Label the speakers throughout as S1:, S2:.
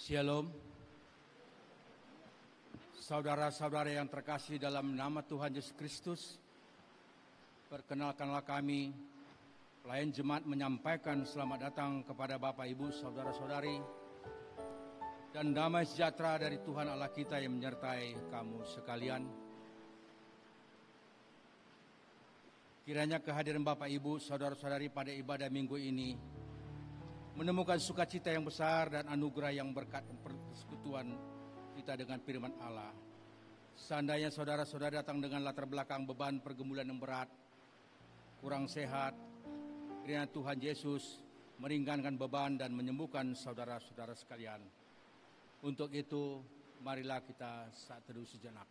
S1: Shalom. Saudara-saudara yang terkasih dalam nama Tuhan Yesus Kristus, perkenalkanlah kami, pelayan jemaat menyampaikan selamat datang kepada Bapak, Ibu, saudara-saudari, dan damai sejahtera dari Tuhan Allah kita yang menyertai kamu sekalian. Kiranya kehadiran Bapak, Ibu, saudara-saudari pada ibadah minggu ini menemukan sukacita yang besar dan anugerah yang berkat persekutuan kita dengan firman Allah. Seandainya saudara-saudara datang dengan latar belakang beban pergumulan yang berat, kurang sehat, kiranya Tuhan Yesus meringankan beban dan menyembuhkan saudara-saudara sekalian. Untuk itu, marilah kita saat teduh sejenak.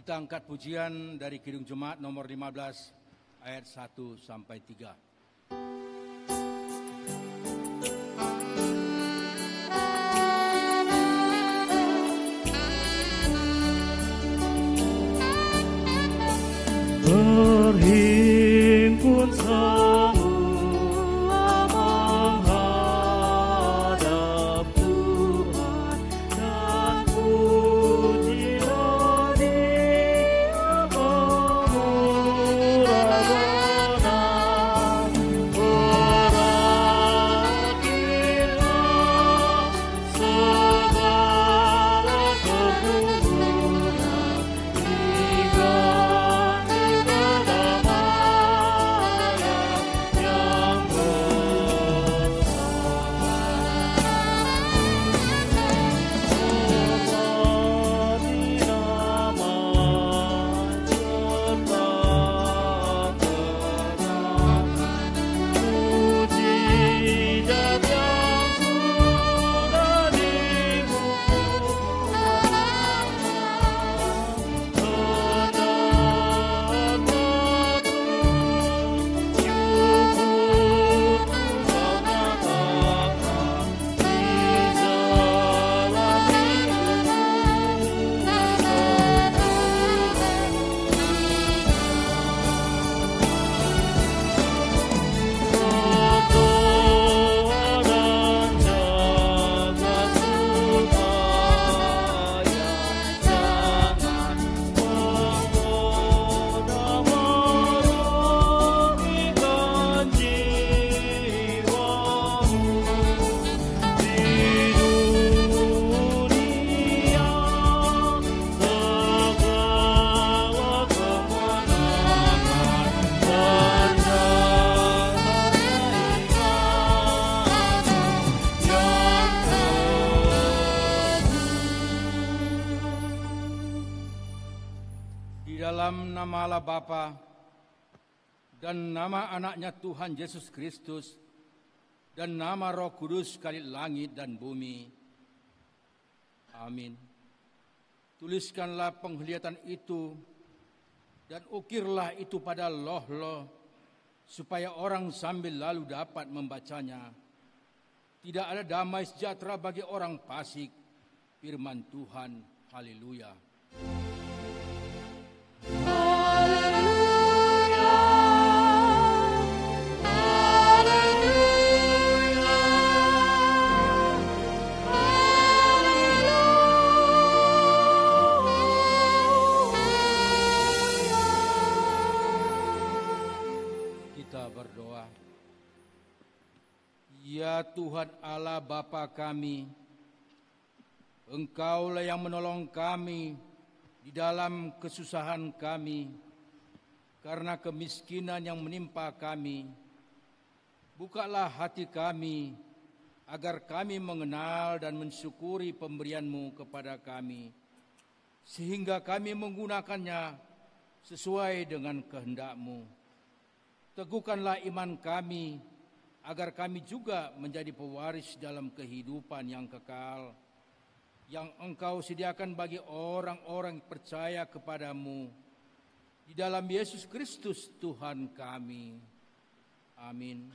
S1: Kita angkat pujian dari Kidung Jemaat nomor 15 ayat 1 sampai 3.
S2: Berhimpun semua menghadap Tuhan dan pujilah Dia murah benar. Berakhirlah segala pergumulan hingga
S1: nama Allah Bapa dan nama anaknya Tuhan Yesus Kristus dan nama Roh Kudus sekali langit dan bumi. Amin. Tuliskanlah penglihatan itu dan ukirlah itu pada loh-loh supaya orang sambil lalu dapat membacanya. Tidak ada damai sejahtera bagi orang fasik. Firman Tuhan. Haleluya. Ya Tuhan Allah Bapa kami, Engkaulah yang menolong kami di dalam kesusahan kami, karena kemiskinan yang menimpa kami. Bukalah hati kami, agar kami mengenal dan mensyukuri pemberian-Mu kepada kami, sehingga kami menggunakannya sesuai dengan kehendak-Mu. Teguhkanlah iman kami, agar kami juga menjadi pewaris dalam kehidupan yang kekal, yang Engkau sediakan bagi orang-orang yang percaya kepada-Mu, di dalam Yesus Kristus Tuhan kami. Amin.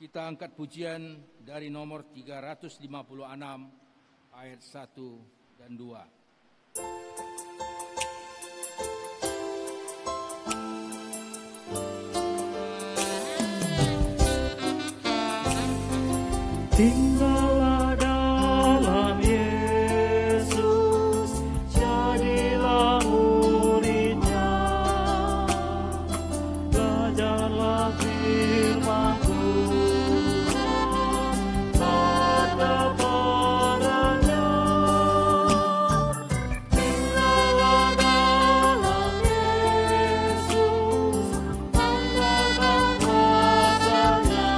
S1: Kita angkat pujian dari nomor 356 ayat 1 dan 2.
S2: Tinggallah dalam Yesus, jadilah muridnya, belajarlah firman Tuhan, taatlah padanya. Tinggallah dalam Yesus, andalkan kuasa-Nya.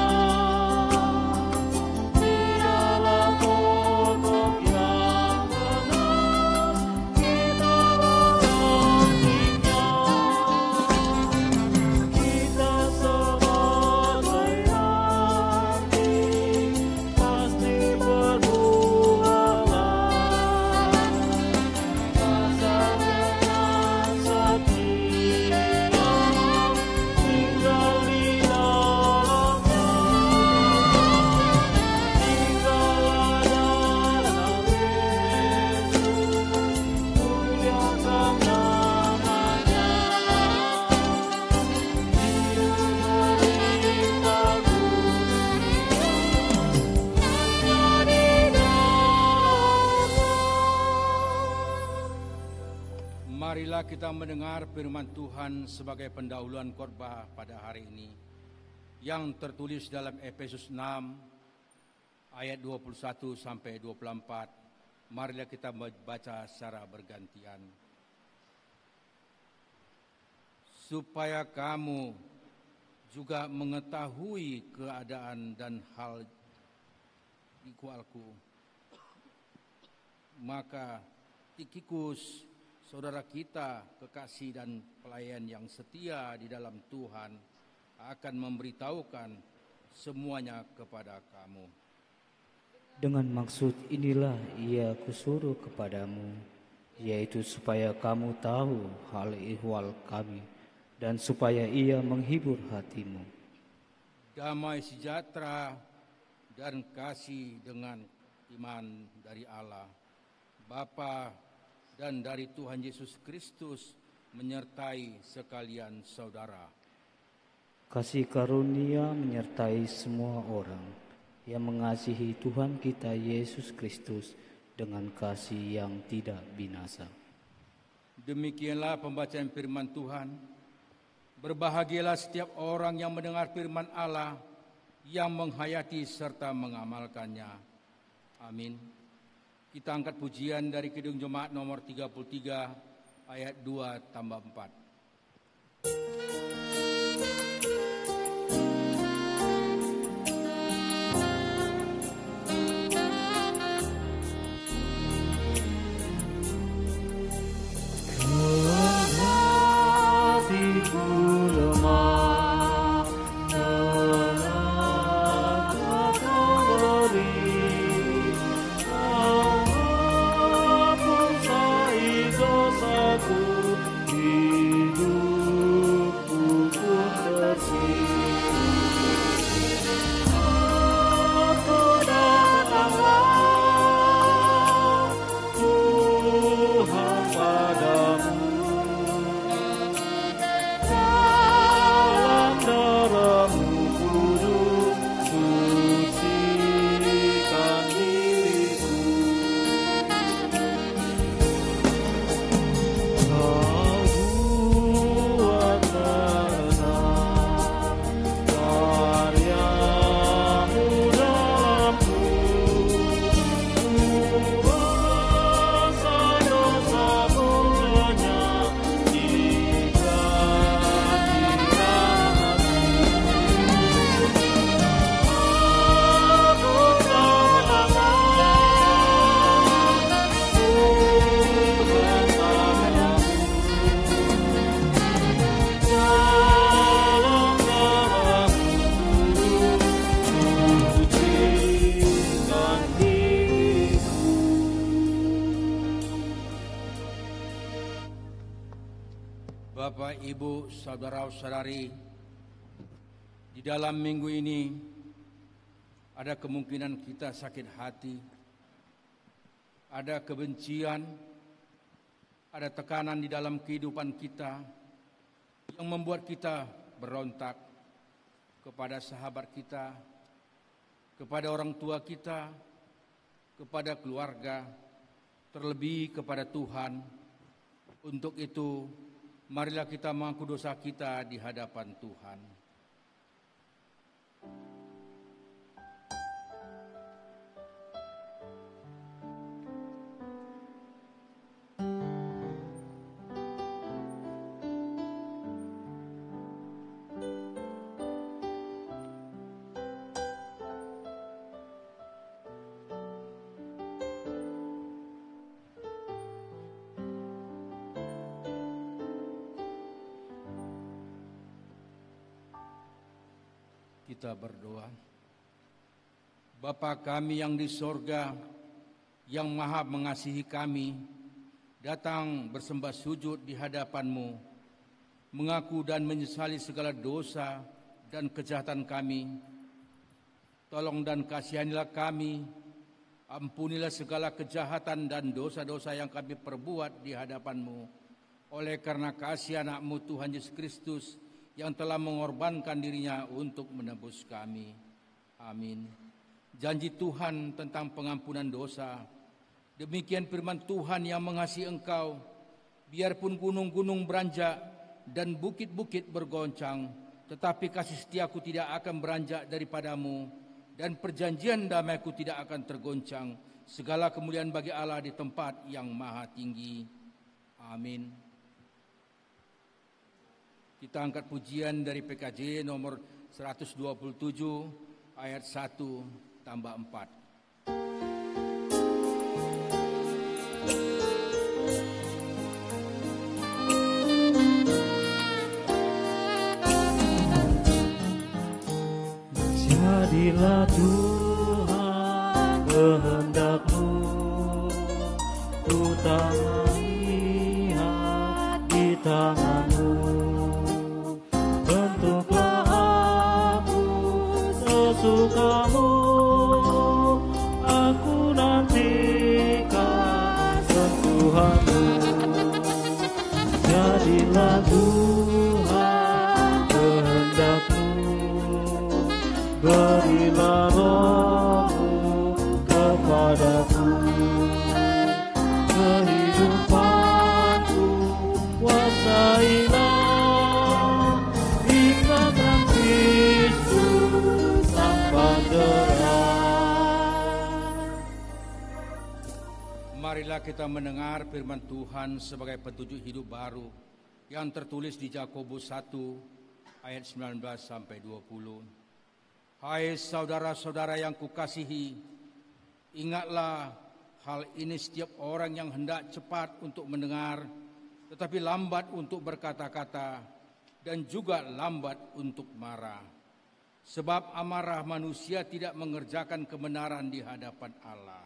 S2: Dialah pokok yang benar, kita menantinya. Kita sebagai ranting pasti berbuahlah, asal dengan setia tinggal di dalamnya. Tinggallah dalam Yesus, muliakan namanya. Dia memerintah dunia, hanya di dalamnya.
S1: Marilah kita mendengar firman Tuhan sebagai pendahuluan khotbah pada hari ini yang tertulis dalam Efesus 6 ayat 21 sampai 24. Marilah kita membaca secara bergantian. Supaya kamu juga mengetahui keadaan dan hal ikualku, maka Tikhikus, saudara kita, kekasih dan pelayan yang setia di dalam Tuhan, akan memberitahukan semuanya kepada kamu.
S3: Dengan maksud inilah ia kusuruh kepadamu, yaitu supaya kamu tahu hal ihwal kami, dan supaya ia menghibur hatimu.
S1: Damai sejahtera dan kasih dengan iman dari Allah, Bapa dan dari Tuhan Yesus Kristus menyertai sekalian saudara.
S3: Kasih karunia menyertai semua orang yang mengasihi Tuhan kita Yesus Kristus dengan kasih yang tidak binasa.
S1: Demikianlah pembacaan firman Tuhan. Berbahagialah setiap orang yang mendengar firman Allah, yang menghayati serta mengamalkannya. Amin. Kita angkat pujian dari Kidung Jemaat nomor 33 ayat 2-4.
S2: Hatiku lemah, tenaga tak beri, ampuni dosaku, hidupku pun bersih. Aku datanglah Tuhan padamu, dalam darah-Mu kudus, sucikan diriku. Kau buat benar karya-Mu dalamku, kuasa dosa-Mu lenyap ikat di hati. Aku datanglah Tuhan padamu, dalam darah-Mu sucikan diriku.
S1: Bapak, Ibu, saudara-saudari, di dalam minggu ini Ada kemungkinan kita sakit hati, ada kebencian, ada tekanan di dalam kehidupan kita yang membuat kita berontak kepada sahabat kita, kepada orang tua kita, kepada keluarga, terlebih kepada Tuhan. Untuk itu, marilah kita mengaku dosa kita di hadapan Tuhan. Kita berdoa. Bapa kami yang di sorga, yang maha mengasihi kami, datang bersembah sujud di hadapan-Mu, mengaku dan menyesali segala dosa dan kejahatan kami. Tolong dan kasihanilah kami, ampunilah segala kejahatan dan dosa-dosa yang kami perbuat di hadapan-Mu, oleh karena kasih anak-Mu Tuhan Yesus Kristus, yang telah mengorbankan dirinya untuk menebus kami. Amin. Janji Tuhan tentang pengampunan dosa. Demikian firman Tuhan yang mengasihi engkau. Biarpun gunung-gunung beranjak dan bukit-bukit bergoncang, tetapi kasih setiaku tidak akan beranjak daripadamu, dan perjanjian damaiku tidak akan tergoncang. Segala kemuliaan bagi Allah di tempat yang maha tinggi. Amin. Kita angkat pujian dari PKJ nomor 127 ayat 1 tambah 4.
S2: Jadilah Tuhan kehendak-Mu, ku tak melihat di tangan-Mu. Bentuklah aku sesuka-Mu, aku nantikan sentuhan-Mu. Jadilah Tuhan kehendak-Mu, berilah Roh-Mu kepadaku. Kehidupanku kuasailah, ikatan Kristus Sang Pangeran.
S1: Marilah kita mendengar firman Tuhan sebagai petunjuk hidup baru yang tertulis di Yakobus 1 ayat 19 sampai 20. Hai saudara-saudara yang kukasihi, ingatlah hal ini: setiap orang yang hendak cepat untuk mendengar, tetapi lambat untuk berkata-kata, dan juga lambat untuk marah. Sebab amarah manusia tidak mengerjakan kebenaran di hadapan Allah.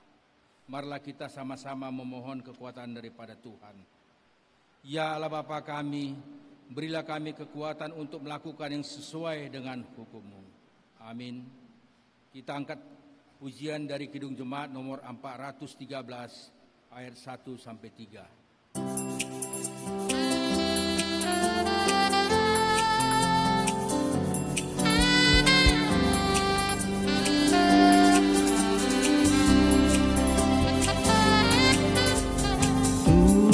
S1: Marilah kita sama-sama memohon kekuatan daripada Tuhan. Ya Allah Bapa kami, berilah kami kekuatan untuk melakukan yang sesuai dengan hukum-Mu. Amin. Kita angkat pujian dari Kidung Jemaat nomor 413 ayat 1 sampai 3.
S2: Oh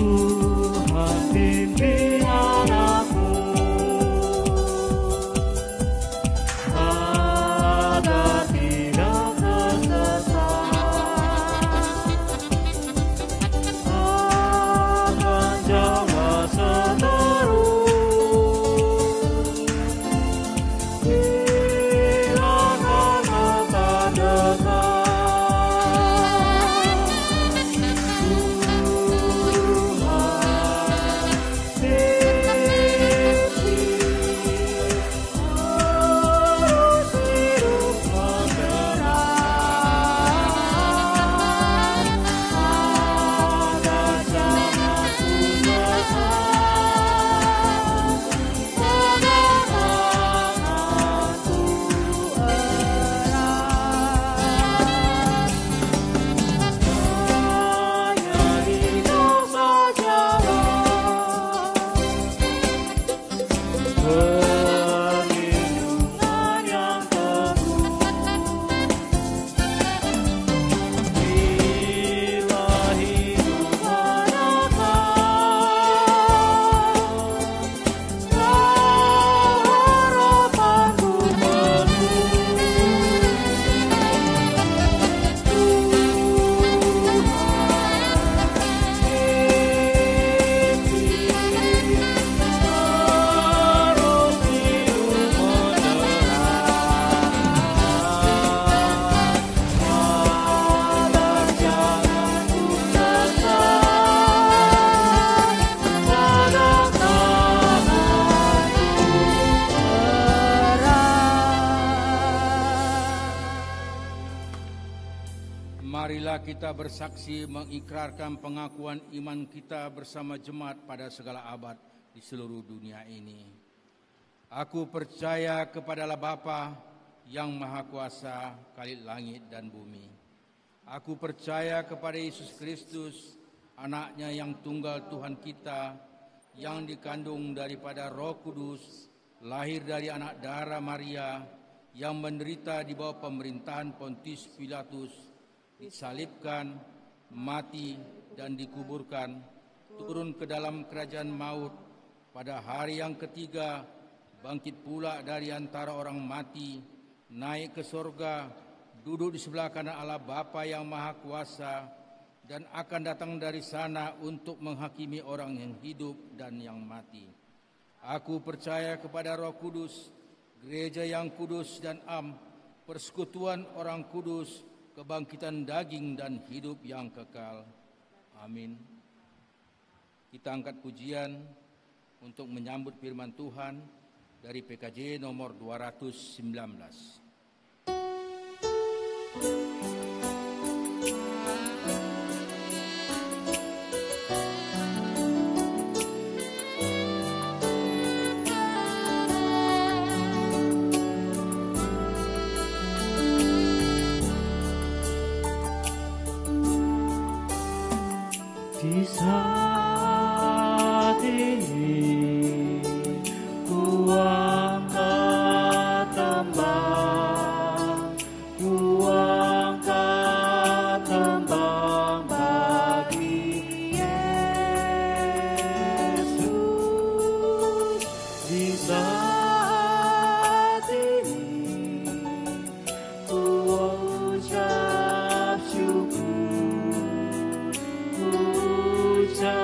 S1: Marilah kita bersaksi mengikrarkan pengakuan iman kita bersama jemaat pada segala abad di seluruh dunia ini. Aku percaya kepada Allah Bapa yang Maha Kuasa, Khalik langit dan bumi. Aku percaya kepada Yesus Kristus, Anaknya yang tunggal Tuhan kita, yang dikandung daripada Roh Kudus, lahir dari anak darah Maria, yang menderita di bawah pemerintahan Pontius Pilatus, disalibkan, mati, dan dikuburkan, turun ke dalam kerajaan maut, pada hari yang ketiga, bangkit pula dari antara orang mati, naik ke sorga, duduk di sebelah kanan Allah Bapa yang Maha Kuasa, dan akan datang dari sana untuk menghakimi orang yang hidup dan yang mati. Aku percaya kepada Roh Kudus, gereja yang kudus dan am, persekutuan orang kudus, kebangkitan daging dan hidup yang kekal. Amin. Kita angkat pujian untuk menyambut firman Tuhan dari PKJ nomor 219.
S2: Di saat ini ku angkat tembang, bagi Yesus. Di saat ini ku ucap syukur, ku ucap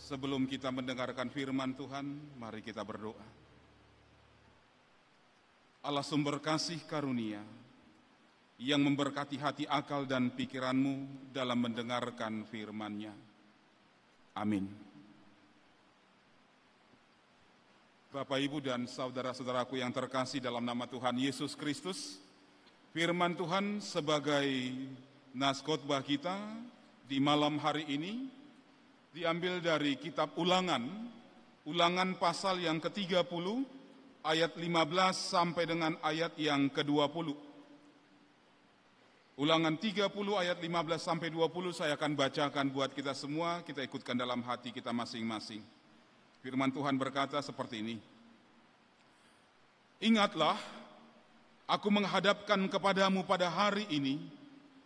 S4: Sebelum kita mendengarkan firman Tuhan, mari kita berdoa. Allah sumber kasih karunia, yang memberkati hati, akal, dan pikiranmu dalam mendengarkan firman-Nya. Amin. Bapak, Ibu, dan saudara-saudaraku yang terkasih dalam nama Tuhan Yesus Kristus, firman Tuhan sebagai nas khotbah kita di malam hari ini diambil dari kitab Ulangan pasal yang ke-30 ayat 15 sampai dengan ayat yang ke-20. Ulangan 30 ayat 15 sampai 20 saya akan bacakan buat kita semua, kita ikutkan dalam hati kita masing-masing. Firman Tuhan berkata seperti ini. Ingatlah, aku menghadapkan kepadamu pada hari ini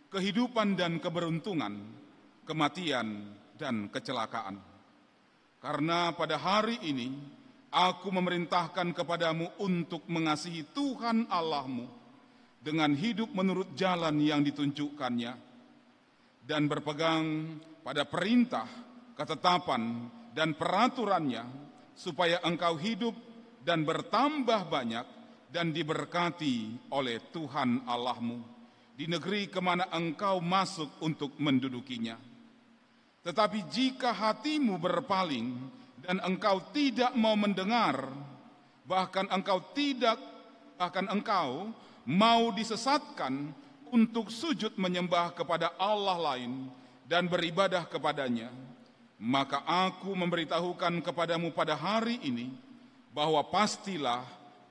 S4: kehidupan dan keberuntungan, kematian dan kecelakaan. Karena pada hari ini aku memerintahkan kepadamu untuk mengasihi Tuhan Allahmu dengan hidup menurut jalan yang ditunjukkannya dan berpegang pada perintah, ketetapan, dan peraturannya supaya engkau hidup dan bertambah banyak dan diberkati oleh Tuhan Allahmu di negeri kemana engkau masuk untuk mendudukinya. Tetapi jika hatimu berpaling dan engkau tidak mau mendengar, bahkan engkau mau disesatkan untuk sujud menyembah kepada Allah lain dan beribadah kepadanya, maka aku memberitahukan kepadamu pada hari ini bahwa pastilah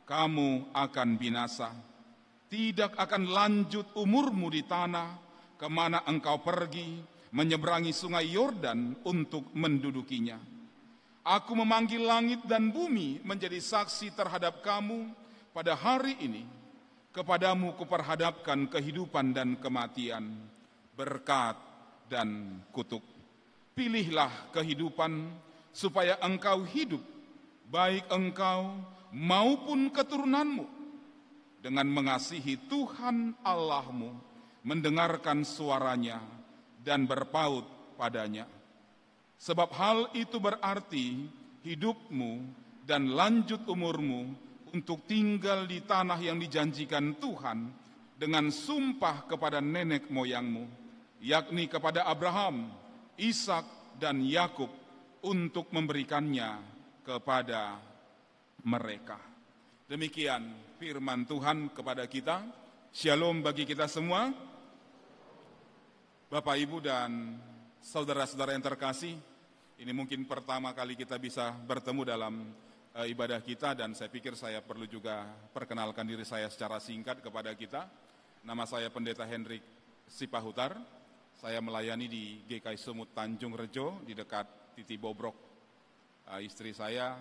S4: kamu akan binasa. Tidak akan lanjut umurmu di tanah kemana engkau pergi menyeberangi sungai Yordan untuk mendudukinya. Aku memanggil langit dan bumi menjadi saksi terhadap kamu pada hari ini. Kepadamu kuperhadapkan kehidupan dan kematian, berkat dan kutuk. Pilihlah kehidupan supaya engkau hidup, baik engkau maupun keturunanmu, dengan mengasihi Tuhan Allahmu, mendengarkan suaranya, dan berpaut padanya. Sebab hal itu berarti hidupmu dan lanjut umurmu untuk tinggal di tanah yang dijanjikan Tuhan dengan sumpah kepada nenek moyangmu, yakni kepada Abraham, Ishak, dan Yakub, untuk memberikannya kepada mereka. Demikian firman Tuhan kepada kita. Shalom bagi kita semua. Bapak, Ibu, dan saudara-saudara yang terkasih, ini mungkin pertama kali kita bisa bertemu dalam ibadah kita, dan saya pikir saya perlu juga perkenalkan diri saya secara singkat kepada kita. Nama saya Pendeta Hendrik Sipahutar. Saya melayani di GKI Sumut Tanjung Rejo di dekat Titi Bobrok. Istri saya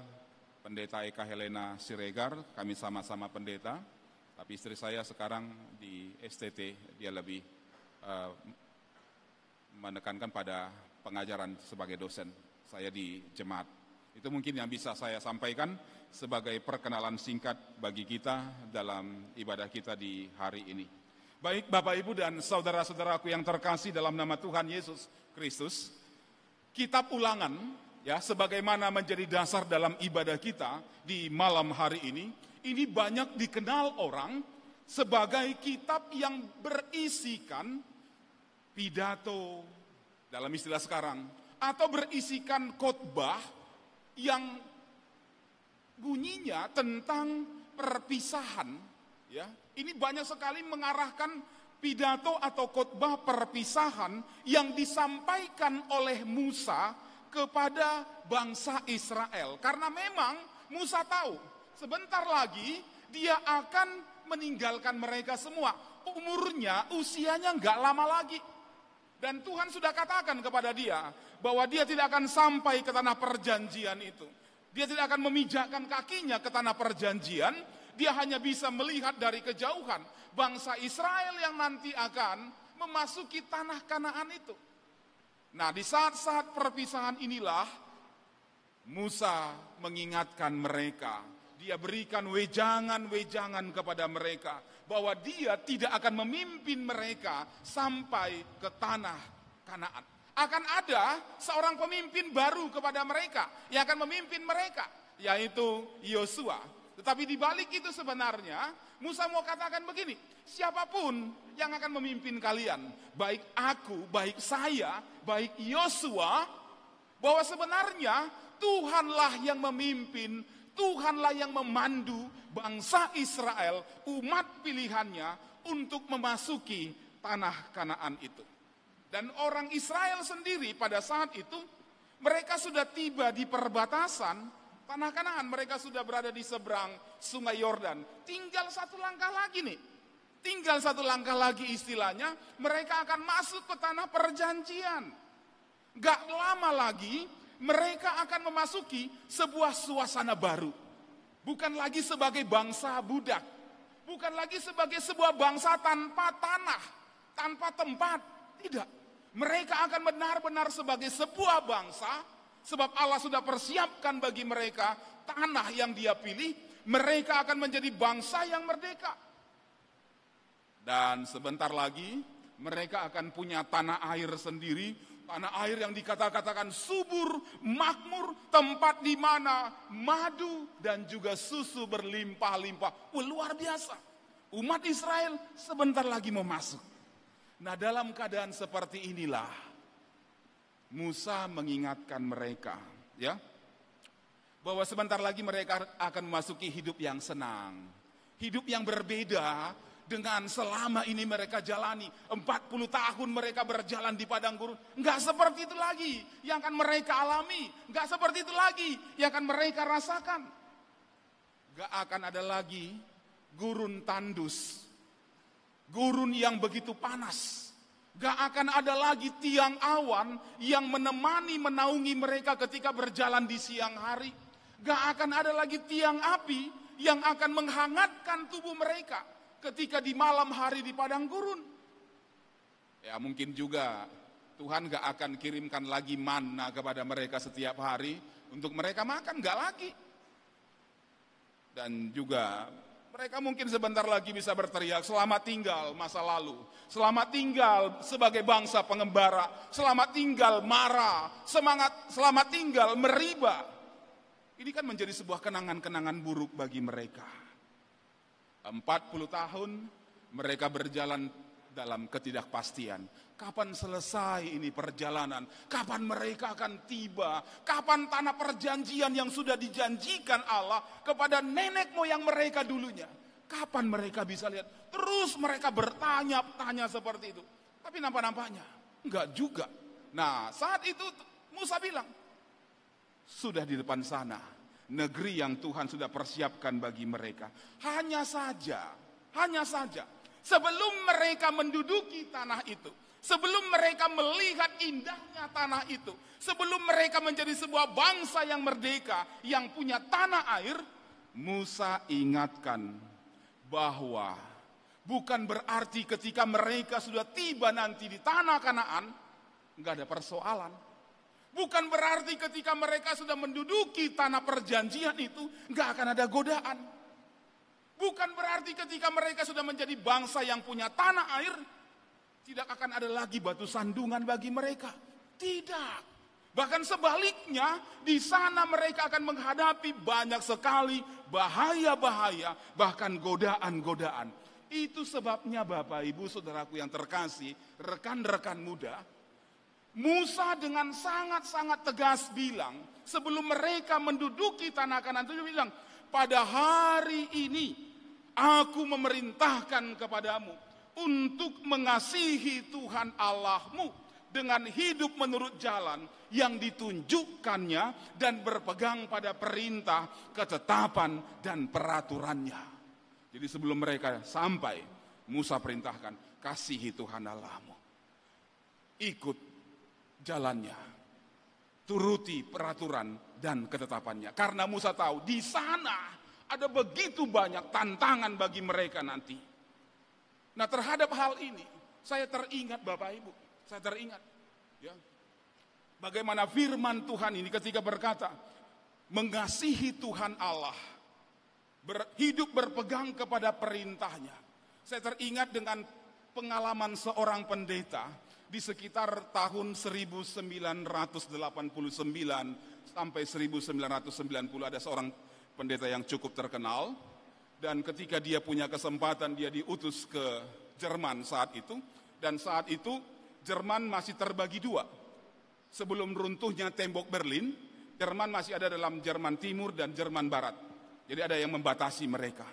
S4: Pendeta Eka Helena Siregar, kami sama-sama pendeta. Tapi istri saya sekarang di STT, dia lebih menekankan pada pengajaran sebagai dosen. Saya di jemaat. Itu mungkin yang bisa saya sampaikan sebagai perkenalan singkat bagi kita dalam ibadah kita di hari ini. Baik Bapak, Ibu, dan saudara-saudaraku yang terkasih dalam nama Tuhan Yesus Kristus, kitab Ulangan, ya, sebagaimana menjadi dasar dalam ibadah kita di malam hari ini banyak dikenal orang sebagai kitab yang berisikan pidato dalam istilah sekarang, atau berisikan khotbah yang bunyinya tentang perpisahan. Ya, ini banyak sekali mengarahkan pidato atau khotbah perpisahan yang disampaikan oleh Musa kepada bangsa Israel. Karena memang Musa tahu sebentar lagi dia akan meninggalkan mereka semua. Usianya nggak lama lagi. Dan Tuhan sudah katakan kepada dia bahwa dia tidak akan sampai ke tanah perjanjian itu. Dia tidak akan memijakkan kakinya ke tanah perjanjian. Dia hanya bisa melihat dari kejauhan bangsa Israel yang nanti akan memasuki tanah Kanaan itu. Nah, di saat-saat perpisahan inilah Musa mengingatkan mereka. Dia berikan wejangan-wejangan kepada mereka bahwa dia tidak akan memimpin mereka sampai ke tanah Kanaan. Akan ada seorang pemimpin baru kepada mereka yang akan memimpin mereka, yaitu Yosua. Tetapi di balik itu sebenarnya Musa mau katakan begini, siapapun yang akan memimpin kalian, baik aku, baik saya, baik Yosua, bahwa sebenarnya Tuhanlah yang memimpin, Tuhanlah yang memandu bangsa Israel, umat pilihannya untuk memasuki tanah Kanaan itu. Dan orang Israel sendiri pada saat itu, mereka sudah tiba di perbatasan tanah Kanaan. Mereka sudah berada di seberang sungai Yordan. Tinggal satu langkah lagi nih. Tinggal satu langkah lagi istilahnya, mereka akan masuk ke tanah perjanjian. Gak lama lagi, mereka akan memasuki sebuah suasana baru. Bukan lagi sebagai bangsa budak. Bukan lagi sebagai sebuah bangsa tanpa tanah, tanpa tempat. Tidak. Mereka akan benar-benar sebagai sebuah bangsa, sebab Allah sudah persiapkan bagi mereka tanah yang Dia pilih. Mereka akan menjadi bangsa yang merdeka. Dan sebentar lagi mereka akan punya tanah air sendiri, tanah air yang dikatakan subur, makmur, tempat di mana madu dan juga susu berlimpah-limpah. Luar biasa. Umat Israel sebentar lagi mau masuk. Nah, dalam keadaan seperti inilah Musa mengingatkan mereka, ya, bahwa sebentar lagi mereka akan memasuki hidup yang senang, hidup yang berbeda dengan selama ini mereka jalani. 40 tahun mereka berjalan di padang gurun. Enggak seperti itu lagi yang akan mereka alami, enggak seperti itu lagi yang akan mereka rasakan. Enggak akan ada lagi gurun tandus, gurun yang begitu panas. Gak akan ada lagi tiang awan yang menaungi mereka ketika berjalan di siang hari. Gak akan ada lagi tiang api yang akan menghangatkan tubuh mereka ketika di malam hari di padang gurun. Ya, mungkin juga Tuhan gak akan kirimkan lagi manna kepada mereka setiap hari untuk mereka makan, gak lagi. Dan juga mereka mungkin sebentar lagi bisa berteriak, selamat tinggal masa lalu. Selamat tinggal sebagai bangsa pengembara. Selamat tinggal marah. Selamat tinggal meriba. Ini kan menjadi sebuah kenangan-kenangan buruk bagi mereka. 40 tahun mereka berjalan dalam ketidakpastian. Kapan selesai ini perjalanan? Kapan mereka akan tiba? Kapan tanah perjanjian yang sudah dijanjikan Allah kepada nenek moyang mereka dulunya? Kapan mereka bisa lihat? Terus mereka bertanya-tanya seperti itu. Tapi nampak-nampaknya enggak juga. Nah, saat itu Musa bilang, sudah di depan sana negeri yang Tuhan sudah persiapkan bagi mereka. Hanya saja sebelum mereka menduduki tanah itu, sebelum mereka melihat indahnya tanah itu, sebelum mereka menjadi sebuah bangsa yang merdeka, yang punya tanah air, Musa ingatkan bahwa bukan berarti ketika mereka sudah tiba nanti di tanah Kanaan, nggak ada persoalan. Bukan berarti ketika mereka sudah menduduki tanah perjanjian itu, nggak akan ada godaan. Bukan berarti ketika mereka sudah menjadi bangsa yang punya tanah air, tidak akan ada lagi batu sandungan bagi mereka. Tidak. Bahkan sebaliknya, di sana mereka akan menghadapi banyak sekali bahaya-bahaya, bahkan godaan-godaan. Itu sebabnya Bapak, Ibu, Saudaraku yang terkasih, rekan-rekan muda, Musa dengan sangat-sangat tegas bilang, sebelum mereka menduduki tanah Kanaan itu bilang, pada hari ini aku memerintahkan kepadamu untuk mengasihi Tuhan Allahmu dengan hidup menurut jalan yang ditunjukkannya dan berpegang pada perintah, ketetapan, dan peraturannya. Jadi sebelum mereka sampai, Musa perintahkan, kasihi Tuhan Allahmu. Ikut jalannya, turuti peraturan dan ketetapannya. Karena Musa tahu di sana ada begitu banyak tantangan bagi mereka nanti. Nah, terhadap hal ini saya teringat Bapak Ibu, saya teringat ya, bagaimana firman Tuhan ini ketika berkata mengasihi Tuhan Allah, hidup berpegang kepada perintahnya. Saya teringat dengan pengalaman seorang pendeta di sekitar tahun 1989 sampai 1990 ada seorang pendeta yang cukup terkenal, dan ketika dia punya kesempatan dia diutus ke Jerman saat itu, dan saat itu Jerman masih terbagi dua. Sebelum runtuhnya tembok Berlin, Jerman masih ada dalam Jerman Timur dan Jerman Barat. Jadi ada yang membatasi mereka.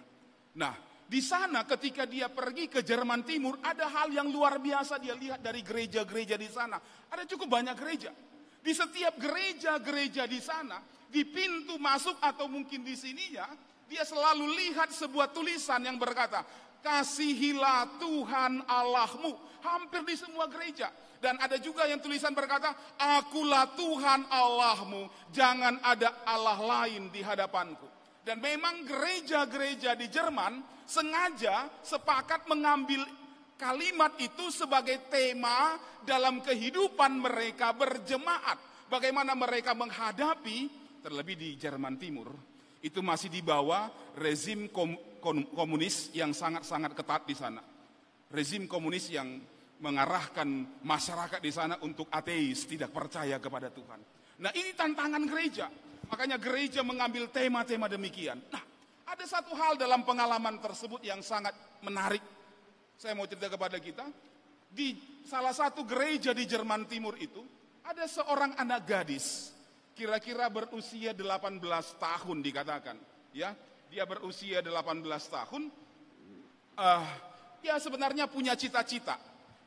S4: Nah, di sana ketika dia pergi ke Jerman Timur, ada hal yang luar biasa dia lihat dari gereja-gereja di sana. Ada cukup banyak gereja. Di setiap gereja-gereja di sana, di pintu masuk atau mungkin di sininya, dia selalu lihat sebuah tulisan yang berkata, kasihilah Tuhan Allahmu. Hampir di semua gereja. Dan ada juga yang tulisan berkata, akulah Tuhan Allahmu, jangan ada Allah lain di hadapanku. Dan memang gereja-gereja di Jerman sengaja sepakat mengambil kalimat itu sebagai tema dalam kehidupan mereka berjemaat. Bagaimana mereka menghadapi, terlebih di Jerman Timur, itu masih di bawah rezim komunis yang sangat-sangat ketat di sana. Rezim komunis yang mengarahkan masyarakat di sana untuk ateis, tidak percaya kepada Tuhan. Nah, ini tantangan gereja. Makanya gereja mengambil tema-tema demikian. Nah, ada satu hal dalam pengalaman tersebut yang sangat menarik. Saya mau cerita kepada kita. Di salah satu gereja di Jerman Timur itu, ada seorang anak gadis. Kira-kira berusia 18 tahun dikatakan. Ya, dia berusia 18 tahun. Dia sebenarnya punya cita-cita.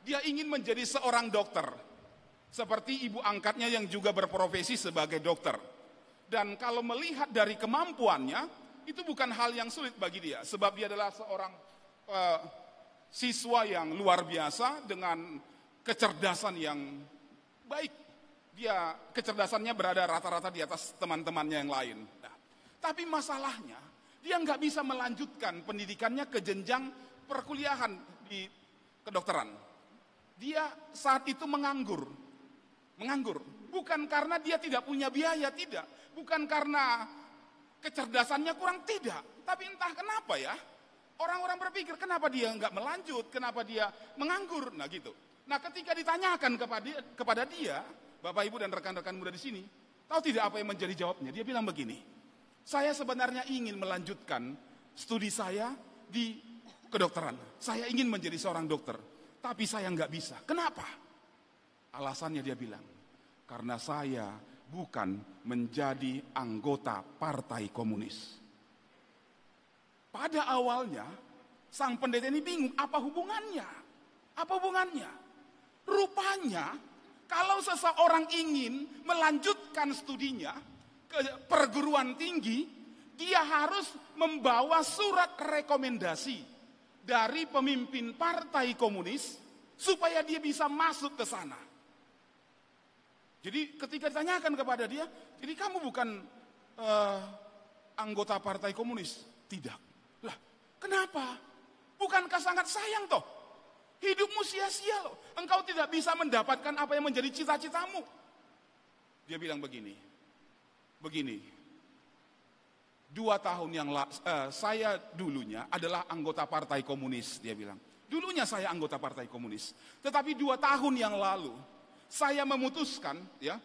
S4: Dia ingin menjadi seorang dokter. Seperti ibu angkatnya yang juga berprofesi sebagai dokter. Dan kalau melihat dari kemampuannya, itu bukan hal yang sulit bagi dia. Sebab dia adalah seorang siswa yang luar biasa dengan kecerdasan yang baik. Dia kecerdasannya berada rata-rata di atas teman-temannya yang lain. Nah, tapi masalahnya, dia nggak bisa melanjutkan pendidikannya ke jenjang perkuliahan di kedokteran. Dia saat itu menganggur. Bukan karena dia tidak punya biaya, tidak. Bukan karena kecerdasannya kurang, tidak. Tapi entah kenapa ya, orang-orang berpikir kenapa dia nggak melanjut, kenapa dia menganggur. Nah gitu. Nah ketika ditanyakan kepada dia, Bapak Ibu dan rekan-rekan muda di sini, tahu tidak apa yang menjadi jawabnya? Dia bilang begini, saya sebenarnya ingin melanjutkan studi saya di kedokteran. Saya ingin menjadi seorang dokter. Tapi saya nggak bisa. Kenapa? Alasannya dia bilang, karena saya bukan menjadi anggota partai komunis. Pada awalnya, sang pendeta ini bingung, apa hubungannya? Apa hubungannya? Rupanya, kalau seseorang ingin melanjutkan studinya ke perguruan tinggi, dia harus membawa surat rekomendasi dari pemimpin partai komunis supaya dia bisa masuk ke sana. Jadi ketika ditanyakan kepada dia, jadi kamu bukan anggota partai komunis? Tidak. Lah, kenapa? Bukankah sangat sayang toh? Hidupmu sia-sia loh. Engkau tidak bisa mendapatkan apa yang menjadi cita-citamu. Dia bilang begini. 2 tahun yang saya dulunya adalah anggota partai komunis, dia bilang. Dulunya saya anggota partai komunis. Tetapi 2 tahun yang lalu, saya memutuskan, ya,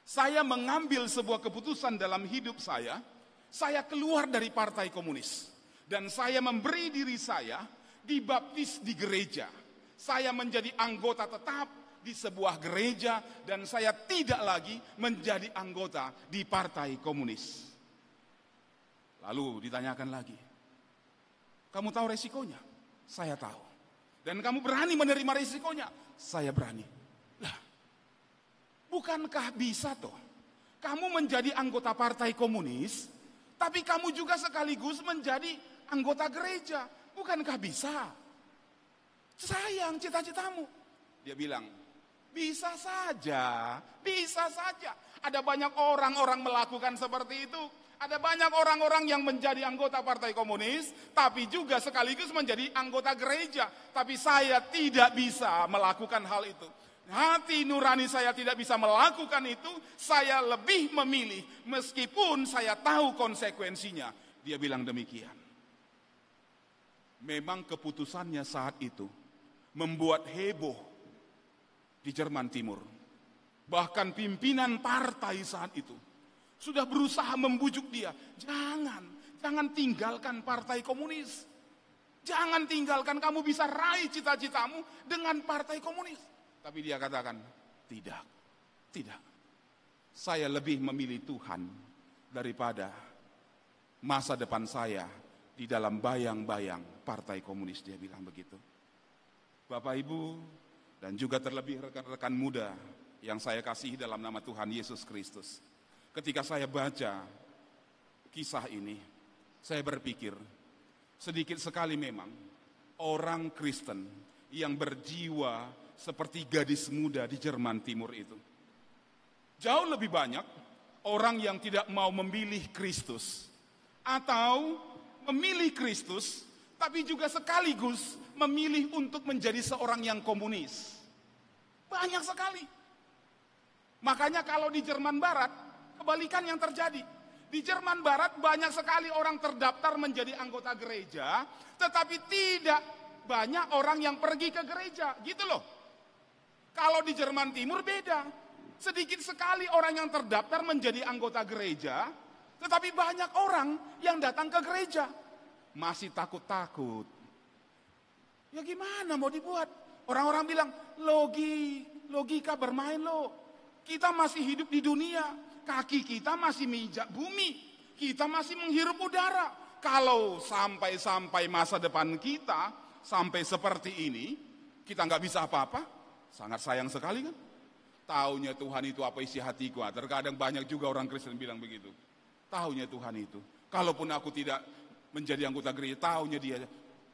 S4: saya mengambil sebuah keputusan dalam hidup saya keluar dari partai komunis. Dan saya memberi diri saya dibaptis di gereja. Saya menjadi anggota tetap di sebuah gereja dan saya tidak lagi menjadi anggota di partai komunis. Lalu ditanyakan lagi, kamu tahu resikonya? Saya tahu. Dan kamu berani menerima resikonya? Saya berani. Lah, bukankah bisa toh? Kamu menjadi anggota partai komunis, tapi kamu juga sekaligus menjadi anggota gereja. Bukankah bisa? Sayang cita-citamu. Dia bilang, bisa saja, bisa saja. Ada banyak orang-orang melakukan seperti itu. Ada banyak orang-orang yang menjadi anggota partai komunis, tapi juga sekaligus menjadi anggota gereja. Tapi saya tidak bisa melakukan hal itu. Hati nurani saya tidak bisa melakukan itu, saya lebih memilih meskipun saya tahu konsekuensinya. Dia bilang demikian. Memang keputusannya saat itu membuat heboh di Jerman Timur. Bahkan pimpinan partai saat itu sudah berusaha membujuk dia, jangan tinggalkan partai komunis. Jangan tinggalkan, kamu bisa raih cita-citamu dengan partai komunis. Tapi dia katakan, tidak. Saya lebih memilih Tuhan daripada masa depan saya di dalam bayang-bayang partai komunis, dia bilang begitu. Bapak Ibu dan juga terlebih rekan-rekan muda yang saya kasihi dalam nama Tuhan Yesus Kristus. Ketika saya baca kisah ini, saya berpikir, sedikit sekali memang orang Kristen yang berjiwa seperti gadis muda di Jerman Timur itu. Jauh lebih banyak orang yang tidak mau memilih Kristus atau memilih Kristus tapi juga sekaligus memilih untuk menjadi seorang yang komunis. Banyak sekali. Makanya kalau di Jerman Barat kebalikan yang terjadi. Di Jerman Barat banyak sekali orang terdaftar menjadi anggota gereja, tetapi tidak banyak orang yang pergi ke gereja, gitu loh. Kalau di Jerman Timur beda. Sedikit sekali orang yang terdaftar menjadi anggota gereja, tetapi banyak orang yang datang ke gereja. Masih takut-takut. Ya gimana mau dibuat? Orang-orang bilang, logika bermain loh. Kita masih hidup di dunia. Kaki kita masih menginjak bumi, kita masih menghirup udara. Kalau sampai masa depan kita sampai seperti ini, kita nggak bisa apa-apa, sangat sayang sekali kan? Taunya Tuhan itu apa isi hatiku. Terkadang banyak juga orang Kristen bilang begitu. Taunya Tuhan itu. Kalaupun aku tidak menjadi anggota gereja, taunya dia,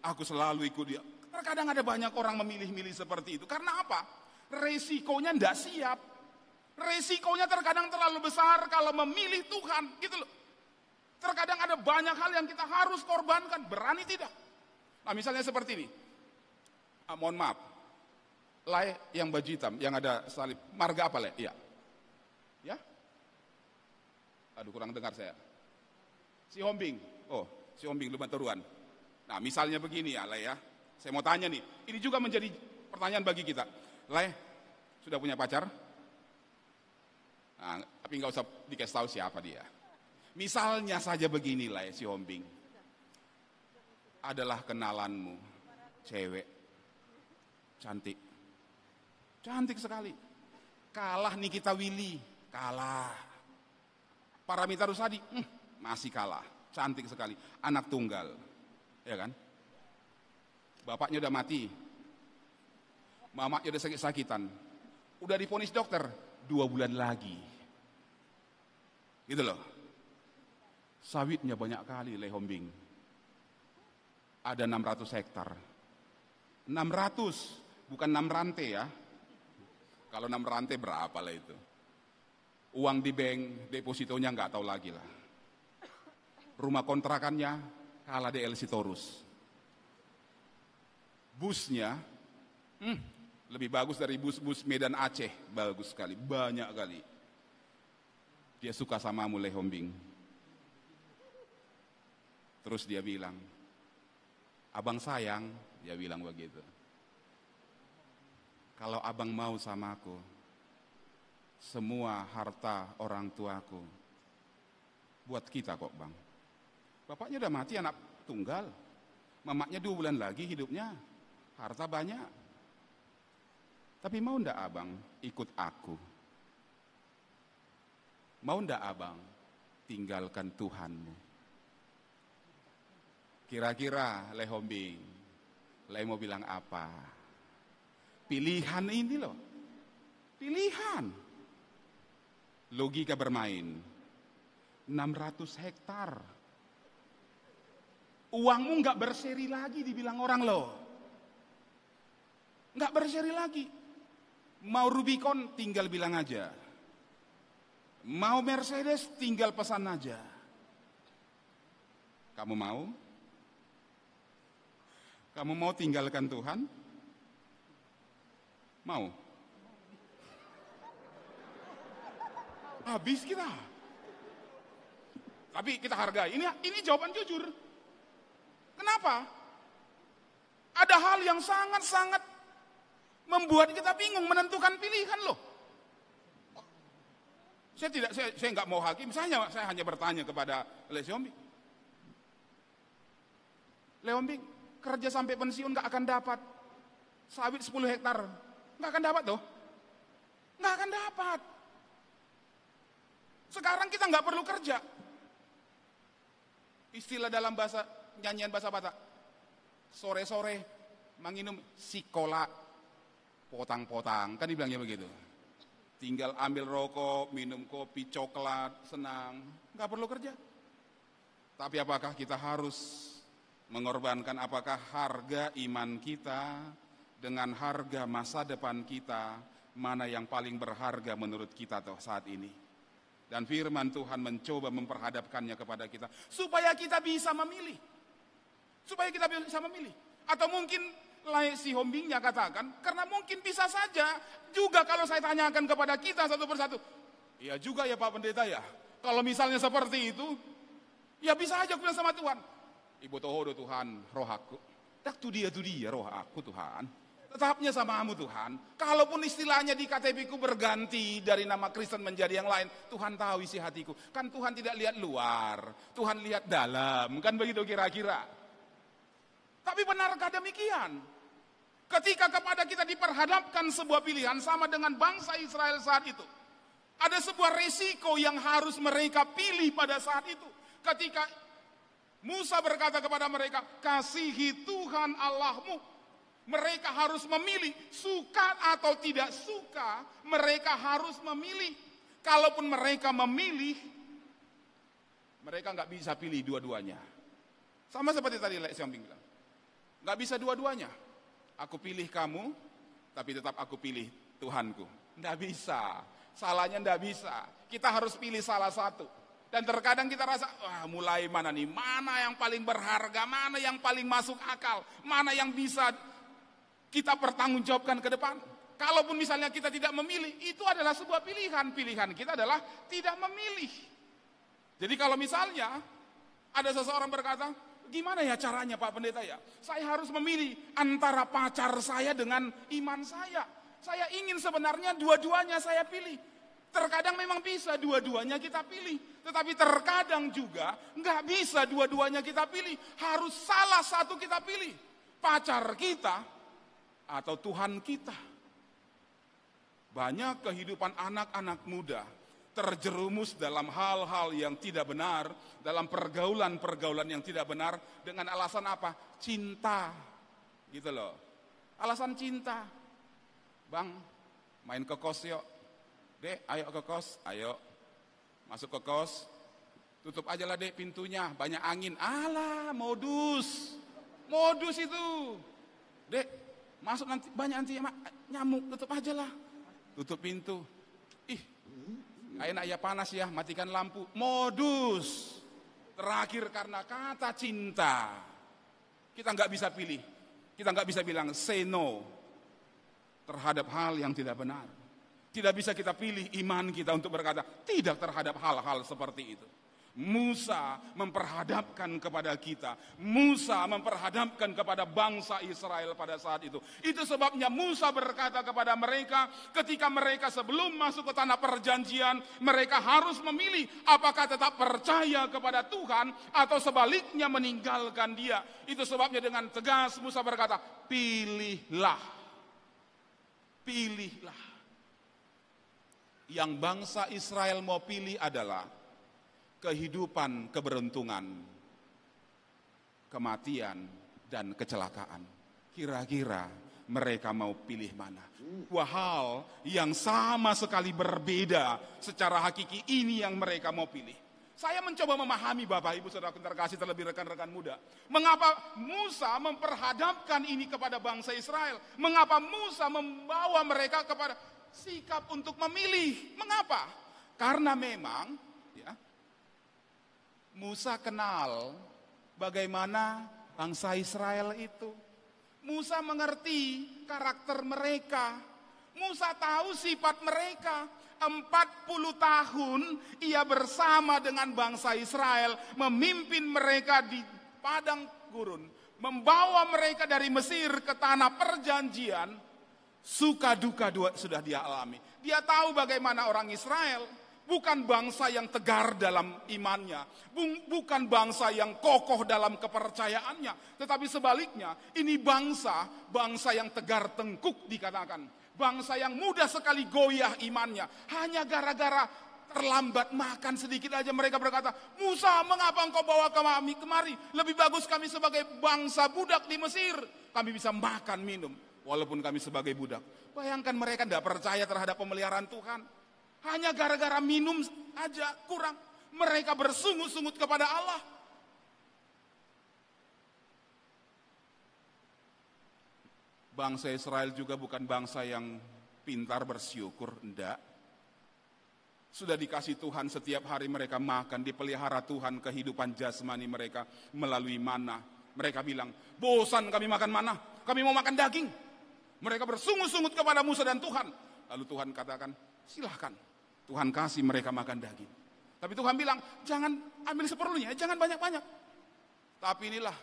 S4: aku selalu ikut dia. Terkadang ada banyak orang memilih-milih seperti itu. Karena apa? Resikonya nggak siap. Resikonya terkadang terlalu besar kalau memilih Tuhan, gitu loh. Terkadang ada banyak hal yang kita harus korbankan, berani tidak. Nah misalnya seperti ini, mohon maaf, Lai yang baju hitam, yang ada salib, marga apa Lai? Iya. Ya? Aduh kurang dengar saya. Si Hombing, si Hombing Lumaturuan. Nah misalnya begini ya Lai ya, saya mau tanya nih, ini juga menjadi pertanyaan bagi kita. Lai, sudah punya pacar? Nah, tapi nggak usah dikasih tahu siapa dia. Misalnya saja beginilah ya, si Hombing. Adalah kenalanmu, cewek, cantik. Cantik sekali. Kalah Nikita Willy, kalah. Paramita Rusady, masih kalah. Cantik sekali. Anak tunggal, ya kan? Bapaknya udah mati. Mamanya udah sakit-sakitan. Udah divonis dokter, 2 bulan lagi. Gitu loh. Sawitnya banyak kali Le Hombing. Ada 600 hektar. 600, bukan 6 rantai ya. Kalau 6 rantai berapa lah itu. Uang di bank, depositonya nggak tahu lagi lah. Rumah kontrakannya kalah DL Sitorus. Busnya, lebih bagus dari bus-bus Medan Aceh. Bagus sekali, banyak kali. Dia suka samamu Le Hombing. Terus dia bilang, abang sayang, dia bilang begitu. Kalau abang mau sama aku, semua harta orang tuaku, buat kita kok bang. Bapaknya udah mati anak tunggal, mamaknya 2 bulan lagi hidupnya, harta banyak. Tapi mau ndak abang ikut aku? Mau ndak abang tinggalkan Tuhanmu? Kira-kira Le Hombing, Le mau bilang apa? Pilihan ini loh, pilihan. Logika bermain, 600 hektar. Uangmu nggak berseri lagi dibilang orang loh. Nggak berseri lagi. Mau Rubicon tinggal bilang aja. Mau Mercedes tinggal pesan aja. Kamu mau? Kamu mau tinggalkan Tuhan? Mau? Habis kita. Tapi kita hargai. Ini jawaban jujur. Kenapa? Ada hal yang sangat-sangat membuat kita bingung menentukan pilihan loh. Saya nggak mau hakim, saya hanya bertanya kepada Le Siombing. Leombing, kerja sampai pensiun nggak akan dapat sawit 10 hektar, nggak akan dapat loh, nggak akan dapat. Sekarang kita nggak perlu kerja. Istilah dalam bahasa nyanyian bahasa Batak, sore-sore menginum sikola potang-potang, kan dibilangnya begitu. Tinggal ambil rokok, minum kopi, coklat, senang, nggak perlu kerja. Tapi apakah kita harus mengorbankan, apakah harga iman kita dengan harga masa depan kita, mana yang paling berharga menurut kita saat ini? Dan firman Tuhan mencoba memperhadapkannya kepada kita, supaya kita bisa memilih. Supaya kita bisa memilih. Atau mungkin Si Hombingnya katakan, karena mungkin bisa saja juga kalau saya tanyakan kepada kita satu persatu, iya juga ya Pak Pendeta ya, kalau misalnya seperti itu, ya bisa aja aku bilang sama Tuhan, Ibu Tohodo Tuhan, roh aku, tak tu dia roh aku Tuhan, tetapnya samamu Tuhan. Kalaupun istilahnya di KTP-ku berganti dari nama Kristen menjadi yang lain, Tuhan tahu isi hatiku. Kan Tuhan tidak lihat luar, Tuhan lihat dalam, kan begitu kira-kira. Tapi benarkah demikian? Ketika kepada kita diperhadapkan sebuah pilihan sama dengan bangsa Israel saat itu, ada sebuah resiko yang harus mereka pilih pada saat itu. Ketika Musa berkata kepada mereka, kasihi Tuhan Allahmu, mereka harus memilih, suka atau tidak suka, mereka harus memilih. Kalaupun mereka memilih, mereka nggak bisa pilih dua-duanya. Sama seperti tadi Lek Siombing bilang, nggak bisa dua-duanya. Aku pilih kamu, tapi tetap aku pilih Tuhanku. Nggak bisa, salahnya nggak bisa. Kita harus pilih salah satu. Dan terkadang kita rasa, wah mulai mana nih, mana yang paling berharga, mana yang paling masuk akal, mana yang bisa kita pertanggungjawabkan ke depan. Kalaupun misalnya kita tidak memilih, itu adalah sebuah pilihan. Pilihan kita adalah tidak memilih. Jadi kalau misalnya ada seseorang berkata, gimana ya caranya Pak Pendeta ya? Saya harus memilih antara pacar saya dengan iman saya. Saya ingin sebenarnya dua-duanya saya pilih. Terkadang memang bisa dua-duanya kita pilih. Tetapi terkadang juga nggak bisa dua-duanya kita pilih. Harus salah satu kita pilih. Pacar kita atau Tuhan kita. Banyak kehidupan anak-anak muda terjerumus dalam hal-hal yang tidak benar, dalam pergaulan-pergaulan yang tidak benar, dengan alasan apa? Cinta, gitu loh. Alasan cinta. Bang, main ke kos yuk. Dek, ayo ke kos, ayo. Masuk ke kos, tutup aja lah dek pintunya, banyak angin. Alah, modus. Modus itu. Dek, masuk nanti, banyak nanti nyamuk, tutup aja lah. Tutup pintu. Ih, enak ya panas ya, matikan lampu. Modus. Terakhir karena kata cinta. Kita nggak bisa pilih. Kita nggak bisa bilang say no terhadap hal yang tidak benar. Tidak bisa kita pilih iman kita untuk berkata tidak terhadap hal-hal seperti itu. Musa memperhadapkan kepada kita. Musa memperhadapkan kepada bangsa Israel pada saat itu. Itu sebabnya Musa berkata kepada mereka, ketika mereka sebelum masuk ke tanah perjanjian, mereka harus memilih apakah tetap percaya kepada Tuhan atau sebaliknya meninggalkan Dia. Itu sebabnya dengan tegas Musa berkata, pilihlah. Pilihlah. Yang bangsa Israel mau pilih adalah kehidupan keberuntungan, kematian, dan kecelakaan. Kira-kira mereka mau pilih mana? Dua hal yang sama sekali berbeda secara hakiki, ini yang mereka mau pilih. Saya mencoba memahami Bapak Ibu Saudara terkasih, terlebih rekan-rekan muda. Mengapa Musa memperhadapkan ini kepada bangsa Israel? Mengapa Musa membawa mereka kepada sikap untuk memilih? Mengapa? Karena memang Musa kenal bagaimana bangsa Israel itu. Musa mengerti karakter mereka. Musa tahu sifat mereka. 40 tahun ia bersama dengan bangsa Israel, memimpin mereka di padang gurun, membawa mereka dari Mesir ke tanah perjanjian. Suka duka sudah dia alami. Dia tahu bagaimana orang Israel bukan bangsa yang tegar dalam imannya, bukan bangsa yang kokoh dalam kepercayaannya, tetapi sebaliknya, ini bangsa yang tegar tengkuk dikatakan. Bangsa yang mudah sekali goyah imannya, hanya gara-gara terlambat makan sedikit aja mereka berkata, Musa, mengapa engkau bawa kami kemari? Lebih bagus kami sebagai bangsa budak di Mesir. Kami bisa makan, minum, walaupun kami sebagai budak. Bayangkan mereka tidak percaya terhadap pemeliharaan Tuhan. Hanya gara-gara minum aja kurang. Mereka bersungut-sungut kepada Allah. Bangsa Israel juga bukan bangsa yang pintar bersyukur, enggak. Sudah dikasih Tuhan setiap hari mereka makan, dipelihara Tuhan kehidupan jasmani mereka melalui mana. Mereka bilang, bosan kami makan mana, kami mau makan daging. Mereka bersungut-sungut kepada Musa dan Tuhan. Lalu Tuhan katakan, silahkan Tuhan kasih mereka makan daging. Tapi Tuhan bilang, jangan ambil seperlunya, jangan banyak-banyak. Tapi inilah,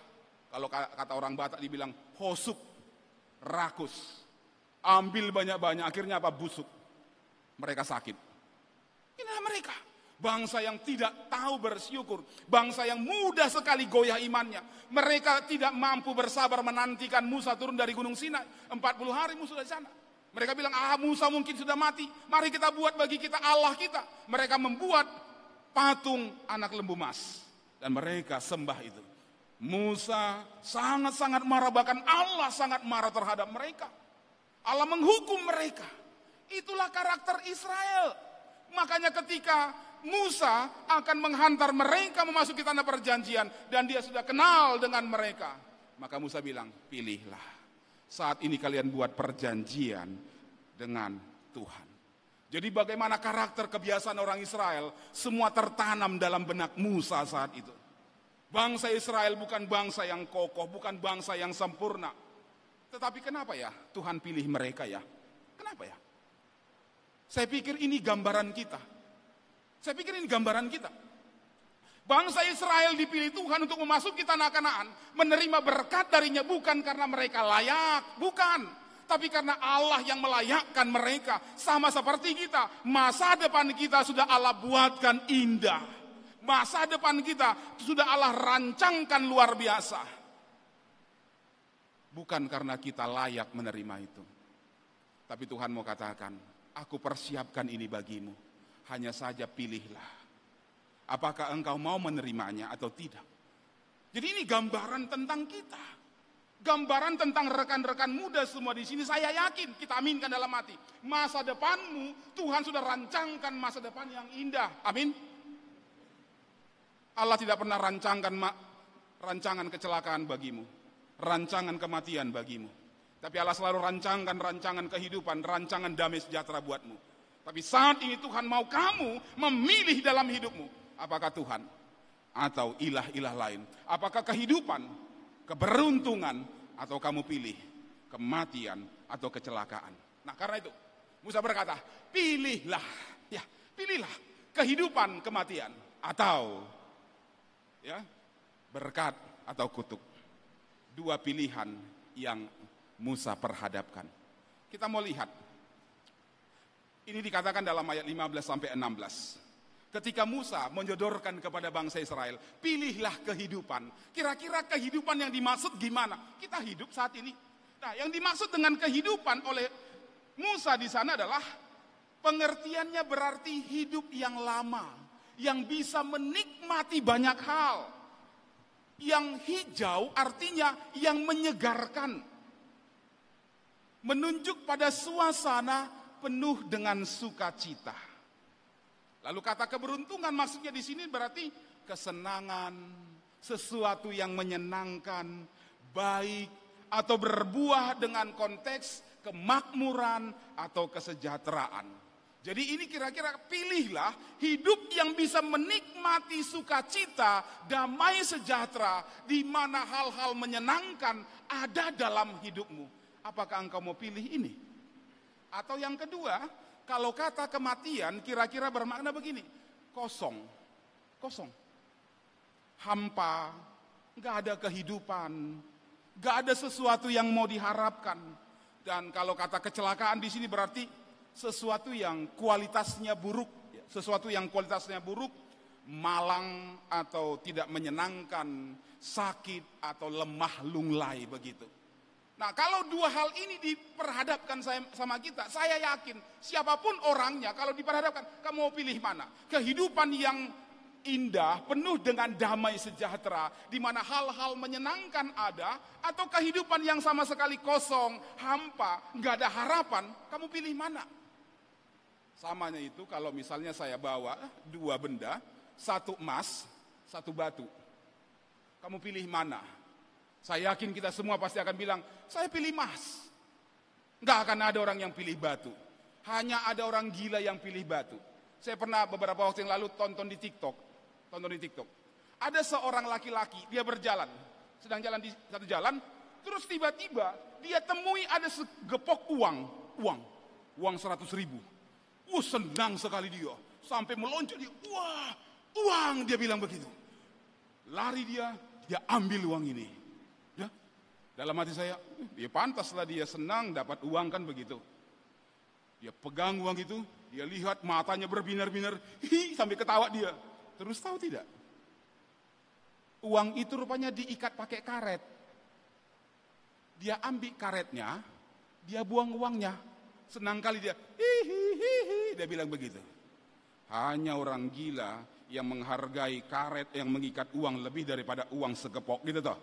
S4: kalau kata orang Batak dibilang, hosuk, rakus. Ambil banyak-banyak, akhirnya apa? Busuk. Mereka sakit. Inilah mereka, bangsa yang tidak tahu bersyukur, bangsa yang mudah sekali goyah imannya. Mereka tidak mampu bersabar menantikan Musa turun dari Gunung Sinai. 40 hari Musa di sana. Mereka bilang, Musa mungkin sudah mati, mari kita buat bagi kita Allah kita. Mereka membuat patung anak lembu emas dan mereka sembah itu. Musa sangat-sangat marah, bahkan Allah sangat marah terhadap mereka. Allah menghukum mereka. Itulah karakter Israel. Makanya ketika Musa akan menghantar mereka memasuki tanah perjanjian dan dia sudah kenal dengan mereka, maka Musa bilang, pilihlah. Saat ini kalian buat perjanjian dengan Tuhan. Jadi bagaimana karakter kebiasaan orang Israel semua tertanam dalam benak Musa saat itu. Bangsa Israel bukan bangsa yang kokoh, bukan bangsa yang sempurna. Tetapi kenapa ya Tuhan pilih mereka ya? Kenapa ya? Saya pikir ini gambaran kita. Bangsa Israel dipilih Tuhan untuk memasuki tanah Kanaan, menerima berkat darinya bukan karena mereka layak, bukan. Tapi karena Allah yang melayakkan mereka. Sama seperti kita, masa depan kita sudah Allah buatkan indah. Masa depan kita sudah Allah rancangkan luar biasa. Bukan karena kita layak menerima itu. Tapi Tuhan mau katakan, aku persiapkan ini bagimu, hanya saja pilihlah. Apakah engkau mau menerimanya atau tidak? Jadi ini gambaran tentang kita. Gambaran tentang rekan-rekan muda semua di sini, saya yakin kita aminkan dalam hati. Masa depanmu, Tuhan sudah rancangkan masa depan yang indah. Amin. Allah tidak pernah rancangan kecelakaan bagimu, rancangan kematian bagimu. Tapi Allah selalu rancangkan rancangan kehidupan, rancangan damai sejahtera buatmu. Tapi saat ini Tuhan mau kamu memilih dalam hidupmu. Apakah Tuhan atau ilah-ilah lain? Apakah kehidupan, keberuntungan, atau kamu pilih kematian atau kecelakaan? Nah karena itu Musa berkata, pilihlah, ya pilihlah kehidupan, kematian, atau ya berkat atau kutuk. Dua pilihan yang Musa perhadapkan. Kita mau lihat. Ini dikatakan dalam ayat 15 sampai 16. Ketika Musa menyodorkan kepada bangsa Israel, pilihlah kehidupan. Kira-kira kehidupan yang dimaksud gimana? Kita hidup saat ini. Nah, yang dimaksud dengan kehidupan oleh Musa di sana adalah pengertiannya berarti hidup yang lama, yang bisa menikmati banyak hal. Yang hijau artinya yang menyegarkan. Menunjuk pada suasana penuh dengan sukacita. Lalu kata keberuntungan maksudnya di sini berarti kesenangan, sesuatu yang menyenangkan, baik, atau berbuah dengan konteks kemakmuran atau kesejahteraan. Jadi ini kira-kira pilihlah hidup yang bisa menikmati sukacita, damai sejahtera, di mana hal-hal menyenangkan ada dalam hidupmu. Apakah engkau mau pilih ini? Atau yang kedua, kalau kata kematian kira-kira bermakna begini, kosong, hampa, gak ada kehidupan, gak ada sesuatu yang mau diharapkan. Dan kalau kata kecelakaan di sini berarti sesuatu yang kualitasnya buruk, sesuatu yang kualitasnya buruk, malang atau tidak menyenangkan, sakit atau lemah lunglai begitu. Nah, kalau dua hal ini diperhadapkan sama kita, saya yakin siapapun orangnya kalau diperhadapkan, kamu mau pilih mana? Kehidupan yang indah, penuh dengan damai sejahtera, di mana hal-hal menyenangkan ada, atau kehidupan yang sama sekali kosong, hampa, nggak ada harapan, kamu pilih mana? Samanya itu kalau misalnya saya bawa dua benda, satu emas, satu batu. Kamu pilih mana? Saya yakin kita semua pasti akan bilang, saya pilih emas. Nggak akan ada orang yang pilih batu. Hanya ada orang gila yang pilih batu. Saya pernah beberapa waktu yang lalu tonton di TikTok. Ada seorang laki-laki, dia berjalan, sedang jalan di satu jalan, terus tiba-tiba dia temui ada segepok uang 100.000. Senang sekali dia, sampai meloncat dia, wah, uang, dia bilang begitu. Lari dia ambil uang ini. Ya, dalam hati saya, dia pantaslah dia senang dapat uang kan begitu. Dia pegang uang itu, dia lihat matanya berbinar-binar, sampai ketawa dia. Terus tahu tidak? Uang itu rupanya diikat pakai karet. Dia ambil karetnya, dia buang uangnya. Senang kali dia, dia bilang begitu. Hanya orang gila yang menghargai karet yang mengikat uang lebih daripada uang segepok gitu toh.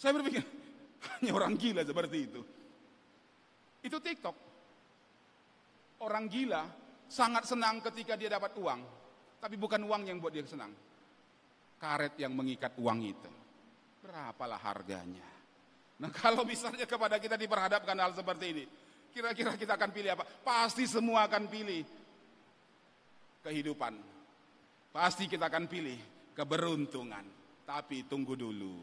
S4: Saya berpikir, hanya orang gila seperti itu. Itu TikTok. Orang gila sangat senang ketika dia dapat uang. Tapi bukan uang yang buat dia senang. Karet yang mengikat uang itu. Berapalah harganya? Nah, kalau misalnya kepada kita diperhadapkan hal seperti ini, kira-kira kita akan pilih apa? Pasti semua akan pilih kehidupan. Pasti kita akan pilih keberuntungan. Tapi tunggu dulu.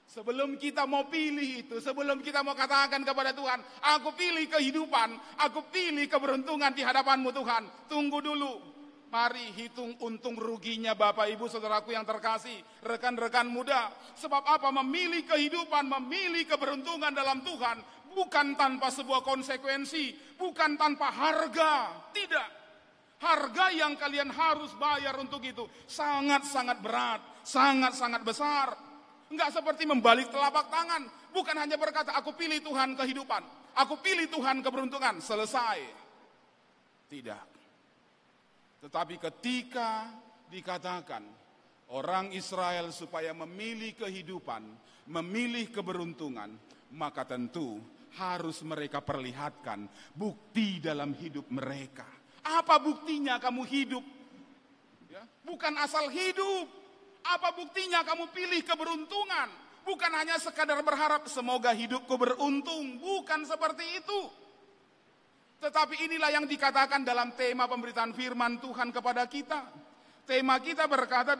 S4: Sebelum kita mau pilih itu, sebelum kita mau katakan kepada Tuhan, aku pilih kehidupan, aku pilih keberuntungan di hadapan-Mu Tuhan. Tunggu dulu. Mari hitung untung ruginya Bapak Ibu Saudaraku yang terkasih, rekan-rekan muda. Sebab apa? Memilih kehidupan, memilih keberuntungan dalam Tuhan, bukan tanpa sebuah konsekuensi, bukan tanpa harga. Tidak. Harga yang kalian harus bayar untuk itu sangat-sangat berat, sangat-sangat besar. Enggak seperti membalik telapak tangan. Bukan hanya berkata, aku pilih Tuhan kehidupan, aku pilih Tuhan keberuntungan, selesai. Tidak. Tetapi ketika dikatakan orang Israel supaya memilih kehidupan, memilih keberuntungan, maka tentu harus mereka perlihatkan bukti dalam hidup mereka. Apa buktinya kamu hidup? Ya, bukan asal hidup. Apa buktinya kamu pilih keberuntungan? Bukan hanya sekadar berharap semoga hidupku beruntung. Bukan seperti itu. Tetapi inilah yang dikatakan dalam tema pemberitaan firman Tuhan kepada kita. Tema kita berkata,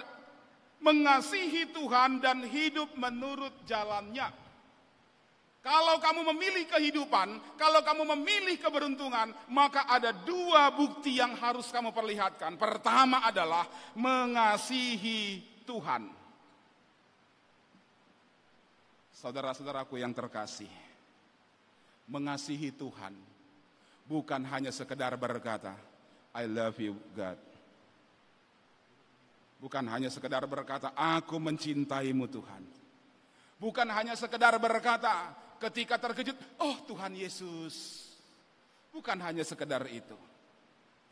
S4: mengasihi Tuhan dan hidup menurut jalannya. Kalau kamu memilih kehidupan, kalau kamu memilih keberuntungan, maka ada dua bukti yang harus kamu perlihatkan. Pertama adalah mengasihi Tuhan. Saudara-saudaraku yang terkasih, mengasihi Tuhan bukan hanya sekedar berkata, I love you God. Bukan hanya sekedar berkata, aku mencintaimu Tuhan. Bukan hanya sekedar berkata, ketika terkejut, oh Tuhan Yesus. Bukan hanya sekedar itu.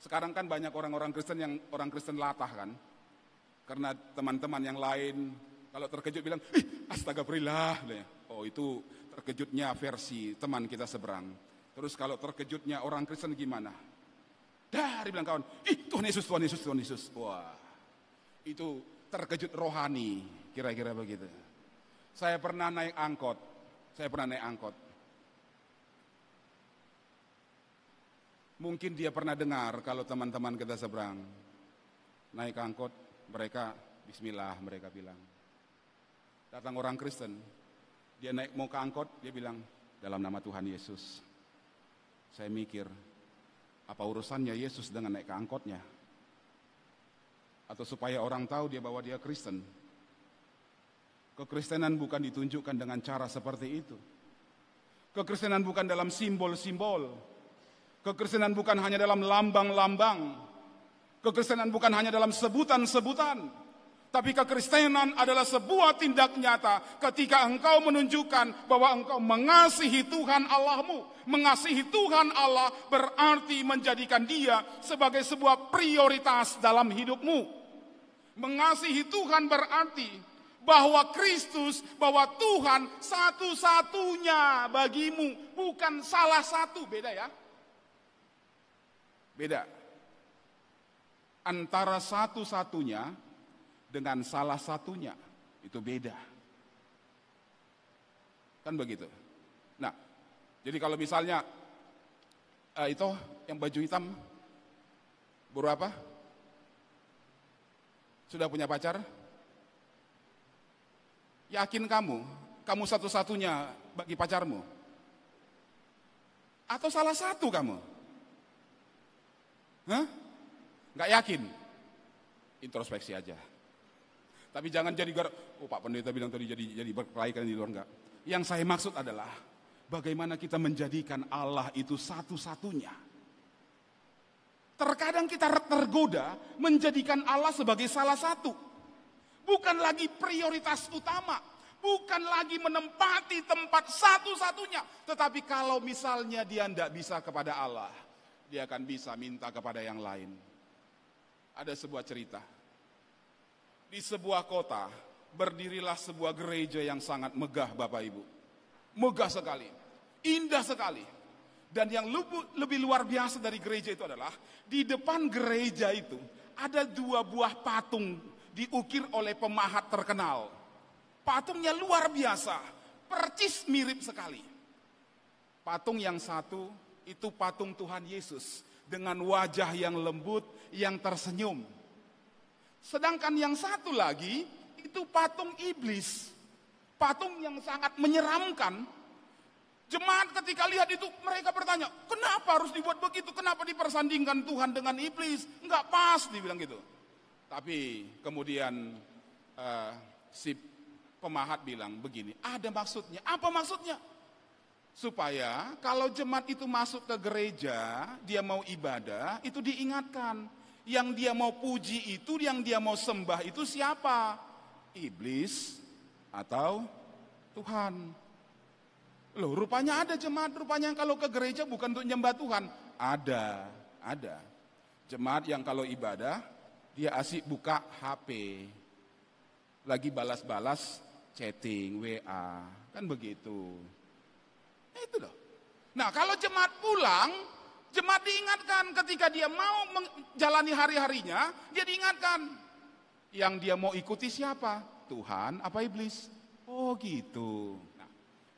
S4: Sekarang kan banyak orang-orang Kristen yang orang Kristen latah kan. Karena teman-teman yang lain, kalau terkejut bilang, astagfirullah. Oh itu terkejutnya versi teman kita seberang. Terus kalau terkejutnya orang Kristen gimana? Dari bilang kawan, Tuhan Yesus, Tuhan Yesus, Tuhan Yesus. Wah, itu terkejut rohani, kira-kira begitu. Saya pernah naik angkot. Mungkin dia pernah dengar kalau teman-teman kita seberang naik angkot, mereka Bismillah, mereka bilang. Datang orang Kristen, dia naik mau ke angkot, dia bilang dalam nama Tuhan Yesus. Saya mikir, apa urusannya Yesus dengan naik ke angkotnya? Atau supaya orang tahu dia bahwa dia Kristen. Kekristenan bukan ditunjukkan dengan cara seperti itu. Kekristenan bukan dalam simbol-simbol. Kekristenan bukan hanya dalam lambang-lambang. Kekristenan bukan hanya dalam sebutan-sebutan. Tapi kekristenan adalah sebuah tindak nyata ketika engkau menunjukkan bahwa engkau mengasihi Tuhan Allahmu. Mengasihi Tuhan Allah berarti menjadikan Dia sebagai sebuah prioritas dalam hidupmu. Mengasihi Tuhan berarti bahwa Kristus, bahwa Tuhan satu-satunya bagimu, bukan salah satu. Beda ya? Beda. Antara satu-satunya dengan salah satunya, itu beda. Kan begitu. Nah, jadi kalau misalnya itu yang baju hitam berapa? Sudah punya pacar? Yakin kamu satu-satunya bagi pacarmu? Atau salah satu kamu? Hah? Nggak yakin? Introspeksi aja. Tapi jangan jadi Pak Pendeta bilang tadi jadi berkelahi di luar, enggak. Yang saya maksud adalah bagaimana kita menjadikan Allah itu satu-satunya. Terkadang kita tergoda menjadikan Allah sebagai salah satu. Bukan lagi prioritas utama. Bukan lagi menempati tempat satu-satunya. Tetapi kalau misalnya dia tidak bisa kepada Allah, dia akan bisa minta kepada yang lain. Ada sebuah cerita. Di sebuah kota, berdirilah sebuah gereja yang sangat megah Bapak Ibu. Megah sekali, indah sekali. Dan yang lebih luar biasa dari gereja itu adalah, di depan gereja itu ada 2 buah patung diukir oleh pemahat terkenal. Patungnya luar biasa, percis mirip sekali. Patung yang satu, itu patung Tuhan Yesus, dengan wajah yang lembut, yang tersenyum. Sedangkan yang satu lagi, itu patung iblis. Patung yang sangat menyeramkan. Jemaat ketika lihat itu, mereka bertanya, kenapa harus dibuat begitu? Kenapa dipersandingkan Tuhan dengan iblis? Enggak pas, dibilang gitu. Tapi kemudian si pemahat bilang begini, ada maksudnya. Apa maksudnya? Supaya kalau jemaat itu masuk ke gereja, dia mau ibadah, itu diingatkan. Yang dia mau puji itu, yang dia mau sembah itu siapa? Iblis atau Tuhan? Loh, rupanya ada jemaat, rupanya kalau ke gereja bukan untuk nyembah Tuhan. Ada. Jemaat yang kalau ibadah, dia asik buka HP. Lagi balas-balas chatting, WA. Kan begitu. Itu loh. Nah, kalau jemaat pulang, jemaat diingatkan ketika dia mau menjalani hari-harinya, dia diingatkan. Yang dia mau ikuti siapa? Tuhan apa iblis? Oh gitu. Nah,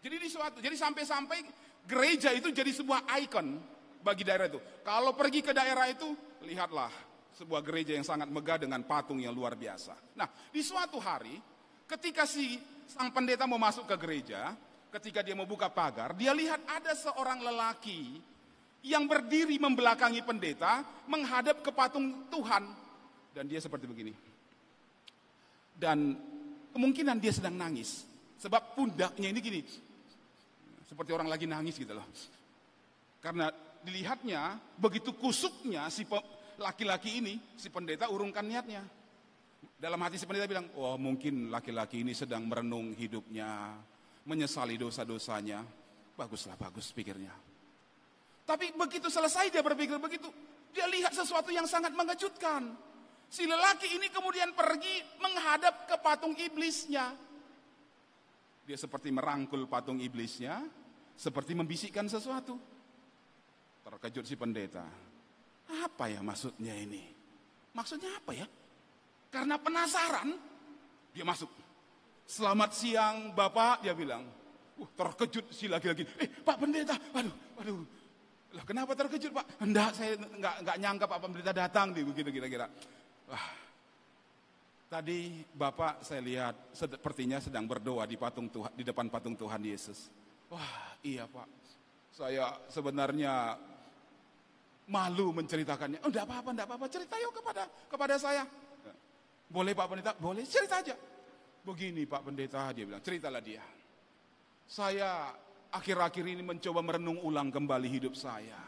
S4: jadi sampai-sampai gereja itu jadi sebuah ikon bagi daerah itu. Kalau pergi ke daerah itu, lihatlah sebuah gereja yang sangat megah dengan patung yang luar biasa. Nah, di suatu hari, ketika sang pendeta mau masuk ke gereja, ketika dia mau buka pagar, dia lihat ada seorang lelaki yang berdiri membelakangi pendeta, menghadap ke patung Tuhan. Dan dia seperti begini. Dan kemungkinan dia sedang nangis. Sebab pundaknya ini gini. Seperti orang lagi nangis gitu loh. Karena dilihatnya, begitu kusuknya si laki-laki ini, si pendeta urungkan niatnya. Dalam hati si pendeta bilang, oh mungkin laki-laki ini sedang merenung hidupnya, menyesali dosa-dosanya. Baguslah, bagus pikirnya. Tapi begitu selesai dia berpikir begitu, dia lihat sesuatu yang sangat mengejutkan. Si lelaki ini kemudian pergi menghadap ke patung iblisnya. Dia seperti merangkul patung iblisnya, seperti membisikkan sesuatu. Terkejut si pendeta. Apa ya maksudnya ini? Maksudnya apa ya? Karena penasaran, dia masuk. Selamat siang Bapak, dia bilang. Terkejut si laki-laki. Pak Pendeta, waduh. Lah kenapa terkejut Pak? Enggak, saya enggak nyangka Pak Pendeta datang begitu kira-kira. Wah. Tadi Bapak saya lihat sepertinya sedang berdoa di depan patung Tuhan Yesus. Wah, iya Pak. Saya sebenarnya malu menceritakannya. Oh, enggak apa-apa, cerita yuk kepada saya. Boleh Pak Pendeta? Boleh, cerita aja. Begini Pak Pendeta, dia bilang, ceritalah dia. Saya akhir-akhir ini mencoba merenung ulang kembali hidup saya.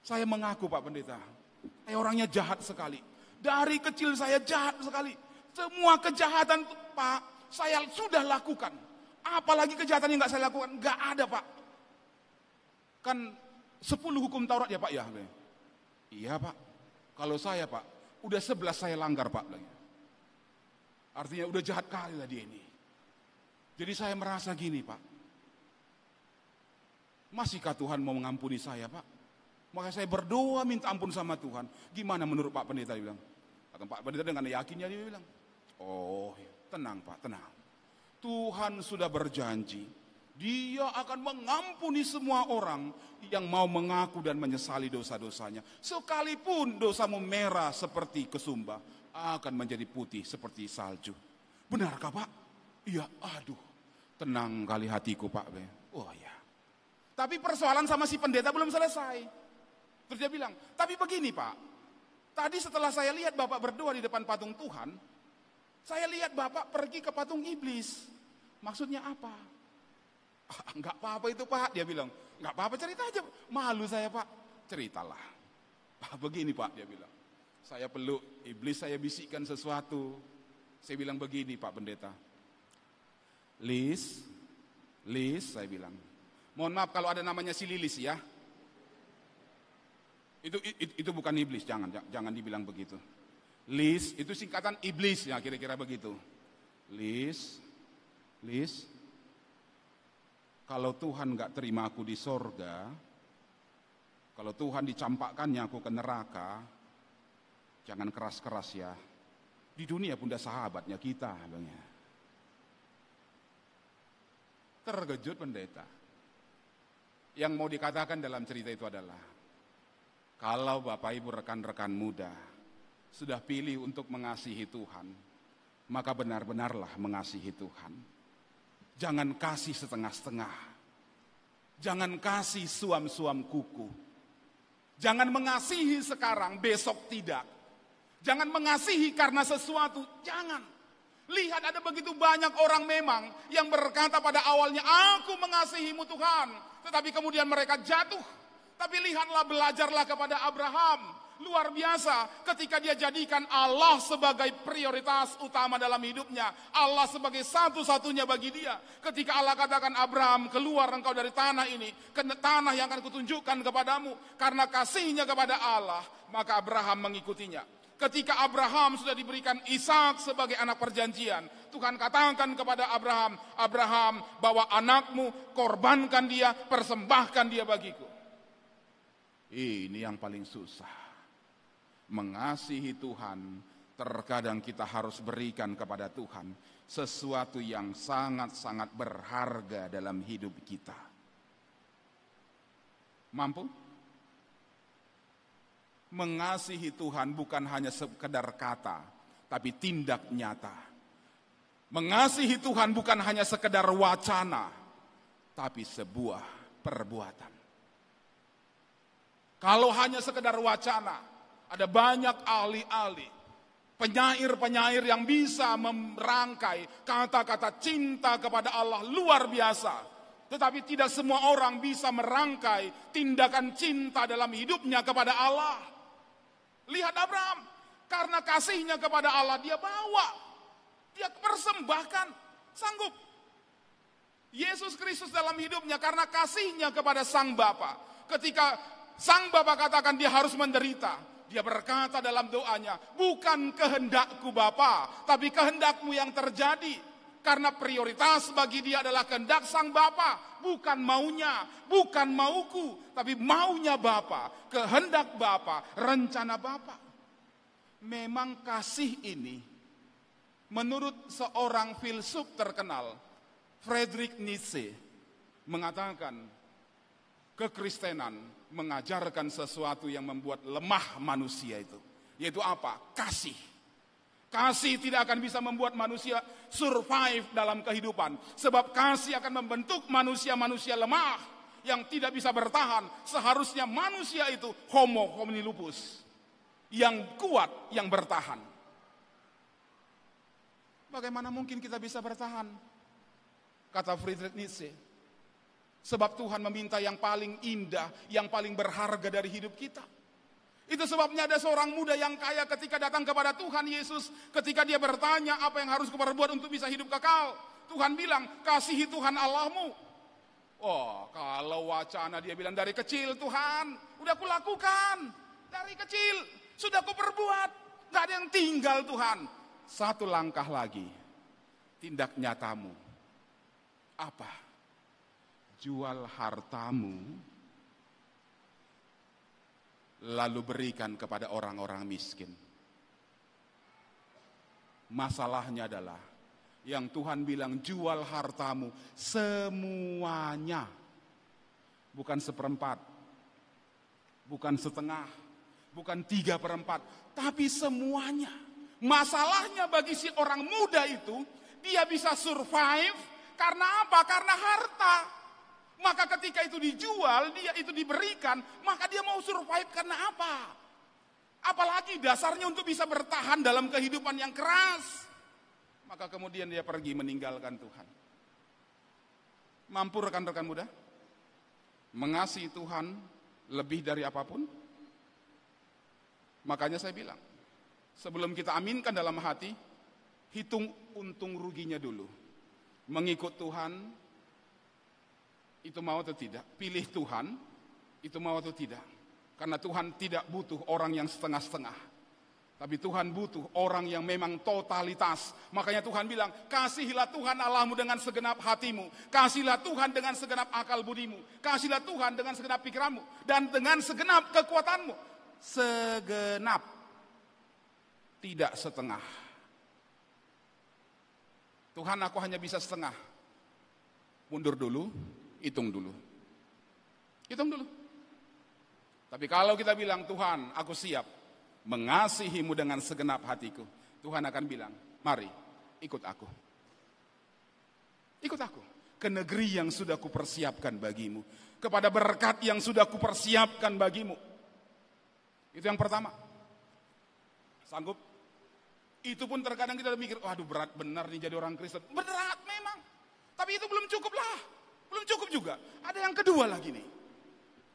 S4: Saya mengaku Pak Pendeta, saya orangnya jahat sekali. Dari kecil saya jahat sekali. Semua kejahatan Pak, saya sudah lakukan. Apalagi kejahatan yang gak saya lakukan, gak ada Pak. Kan 10 hukum Taurat ya Pak ya? Iya Pak, kalau saya Pak, udah 11 saya langgar Pak. Artinya udah jahat kali lah dia ini. Jadi saya merasa gini Pak, masihkah Tuhan mau mengampuni saya Pak? Maka saya berdoa minta ampun sama Tuhan. Gimana menurut Pak Pendeta? Dia bilang. Kata Pak Pendeta dengan yakinnya dia bilang, oh tenang Pak, tenang. Tuhan sudah berjanji, Dia akan mengampuni semua orang yang mau mengaku dan menyesali dosa-dosanya. Sekalipun dosamu merah seperti kesumba, akan menjadi putih seperti salju. Benarkah Pak? Iya, aduh. Tenang kali hatiku Pak. Oh ya. Tapi persoalan sama si pendeta belum selesai. Terus dia bilang, tapi begini Pak. Tadi setelah saya lihat Bapak berdoa di depan patung Tuhan, saya lihat Bapak pergi ke patung iblis. Maksudnya apa? Enggak apa-apa itu Pak, dia bilang. Enggak apa-apa, cerita aja. Malu saya Pak. Ceritalah. Begini Pak, dia bilang. Saya peluk iblis, saya bisikkan sesuatu. Saya bilang begini Pak Pendeta. Lis, saya bilang. Mohon maaf kalau ada namanya si Lilis ya. Itu bukan iblis, jangan dibilang begitu. Lis, itu singkatan iblis ya, kira-kira begitu. Lis, kalau Tuhan gak terima aku di sorga, kalau Tuhan dicampakkannya aku ke neraka, jangan keras-keras ya. Di dunia pun udah sahabatnya kita. Terkejut pendeta. Yang mau dikatakan dalam cerita itu adalah, kalau Bapak Ibu rekan-rekan muda sudah pilih untuk mengasihi Tuhan, maka benar-benarlah mengasihi Tuhan. Jangan kasih setengah-setengah. Jangan kasih suam-suam kuku. Jangan mengasihi sekarang, besok tidak. Jangan mengasihi karena sesuatu, jangan. Lihat ada begitu banyak orang memang yang berkata pada awalnya, aku mengasihimu Tuhan. Tetapi kemudian mereka jatuh. Tapi lihatlah, belajarlah kepada Abraham. Luar biasa ketika dia jadikan Allah sebagai prioritas utama dalam hidupnya. Allah sebagai satu-satunya bagi dia. Ketika Allah katakan, Abraham, keluar engkau dari tanah ini, ke tanah yang akan kutunjukkan kepadamu. Karena kasihnya kepada Allah, maka Abraham mengikutinya. Ketika Abraham sudah diberikan Ishak sebagai anak perjanjian, Tuhan katakan kepada Abraham, Abraham, bawa anakmu, korbankan dia, persembahkan dia bagiku. Ini yang paling susah. Mengasihi Tuhan, terkadang kita harus berikan kepada Tuhan sesuatu yang sangat-sangat berharga dalam hidup kita. Mampu? Mengasihi Tuhan bukan hanya sekedar kata, tapi tindak nyata. Mengasihi Tuhan bukan hanya sekedar wacana, tapi sebuah perbuatan. Kalau hanya sekedar wacana, ada banyak ahli-ahli, penyair-penyair yang bisa merangkai kata-kata cinta kepada Allah luar biasa. Tetapi tidak semua orang bisa merangkai tindakan cinta dalam hidupnya kepada Allah. Lihat Abraham, karena kasihnya kepada Allah dia bawa, dia persembahkan, sanggup. Yesus Kristus dalam hidupnya karena kasihnya kepada Sang Bapa. Ketika Sang Bapa katakan dia harus menderita, dia berkata dalam doanya, bukan kehendakku Bapa, tapi kehendakmu yang terjadi. Karena prioritas bagi dia adalah kehendak Sang Bapa, bukan maunya, bukan mauku, tapi maunya Bapa, kehendak Bapa, rencana Bapa. Memang kasih ini, menurut seorang filsuf terkenal, Friedrich Nietzsche, mengatakan kekristenan mengajarkan sesuatu yang membuat lemah manusia itu. Yaitu apa? Kasih. Kasih tidak akan bisa membuat manusia survive dalam kehidupan. Sebab kasih akan membentuk manusia-manusia lemah yang tidak bisa bertahan. Seharusnya manusia itu homo homini lupus. Yang kuat, yang bertahan. Bagaimana mungkin kita bisa bertahan? Kata Friedrich Nietzsche, Sebab Tuhan meminta yang paling indah, yang paling berharga dari hidup kita. Itu sebabnya ada seorang muda yang kaya ketika datang kepada Tuhan Yesus, ketika dia bertanya apa yang harus kuperbuat untuk bisa hidup kekal. Tuhan bilang, kasihi Tuhan Allahmu. Oh, kalau wacana dia bilang dari kecil, Tuhan, udah kulakukan. Dari kecil, sudah kuperbuat. Gak ada yang tinggal Tuhan. Satu langkah lagi, tindak nyatamu. Apa? Jual hartamu, lalu berikan kepada orang-orang miskin. Masalahnya adalah, yang Tuhan bilang jual hartamu semuanya. Bukan seperempat, bukan setengah, bukan 3/4, tapi semuanya. Masalahnya bagi si orang muda itu, dia bisa survive karena apa? Karena harta. Maka ketika itu dijual, dia itu diberikan, maka dia mau survive karena apa? Apalagi dasarnya untuk bisa bertahan dalam kehidupan yang keras. Maka kemudian dia pergi meninggalkan Tuhan. Mampu rekan-rekan muda? Mengasihi Tuhan lebih dari apapun? Makanya saya bilang, sebelum kita aminkan dalam hati, hitung untung ruginya dulu. Mengikut Tuhan, itu mau atau tidak? Pilih Tuhan, itu mau atau tidak? Karena Tuhan tidak butuh orang yang setengah-setengah. Tapi Tuhan butuh orang yang memang totalitas. Makanya Tuhan bilang, kasihilah Tuhan Allahmu dengan segenap hatimu. Kasihilah Tuhan dengan segenap akal budimu. Kasihilah Tuhan dengan segenap pikiranmu. Dan dengan segenap kekuatanmu. Segenap. Tidak setengah. Tuhan, aku hanya bisa setengah. Mundur dulu. Hitung dulu. Hitung dulu. Tapi kalau kita bilang, Tuhan, aku siap mengasihimu dengan segenap hatiku. Tuhan akan bilang, mari ikut aku. Ikut aku ke negeri yang sudah kupersiapkan bagimu. Kepada berkat yang sudah kupersiapkan bagimu. Itu yang pertama. Sanggup? Itu pun terkadang kita mikir, waduh berat benar nih jadi orang Kristen. Berat memang. Tapi itu belum cukup lah. Belum cukup juga. Ada yang kedua lagi nih.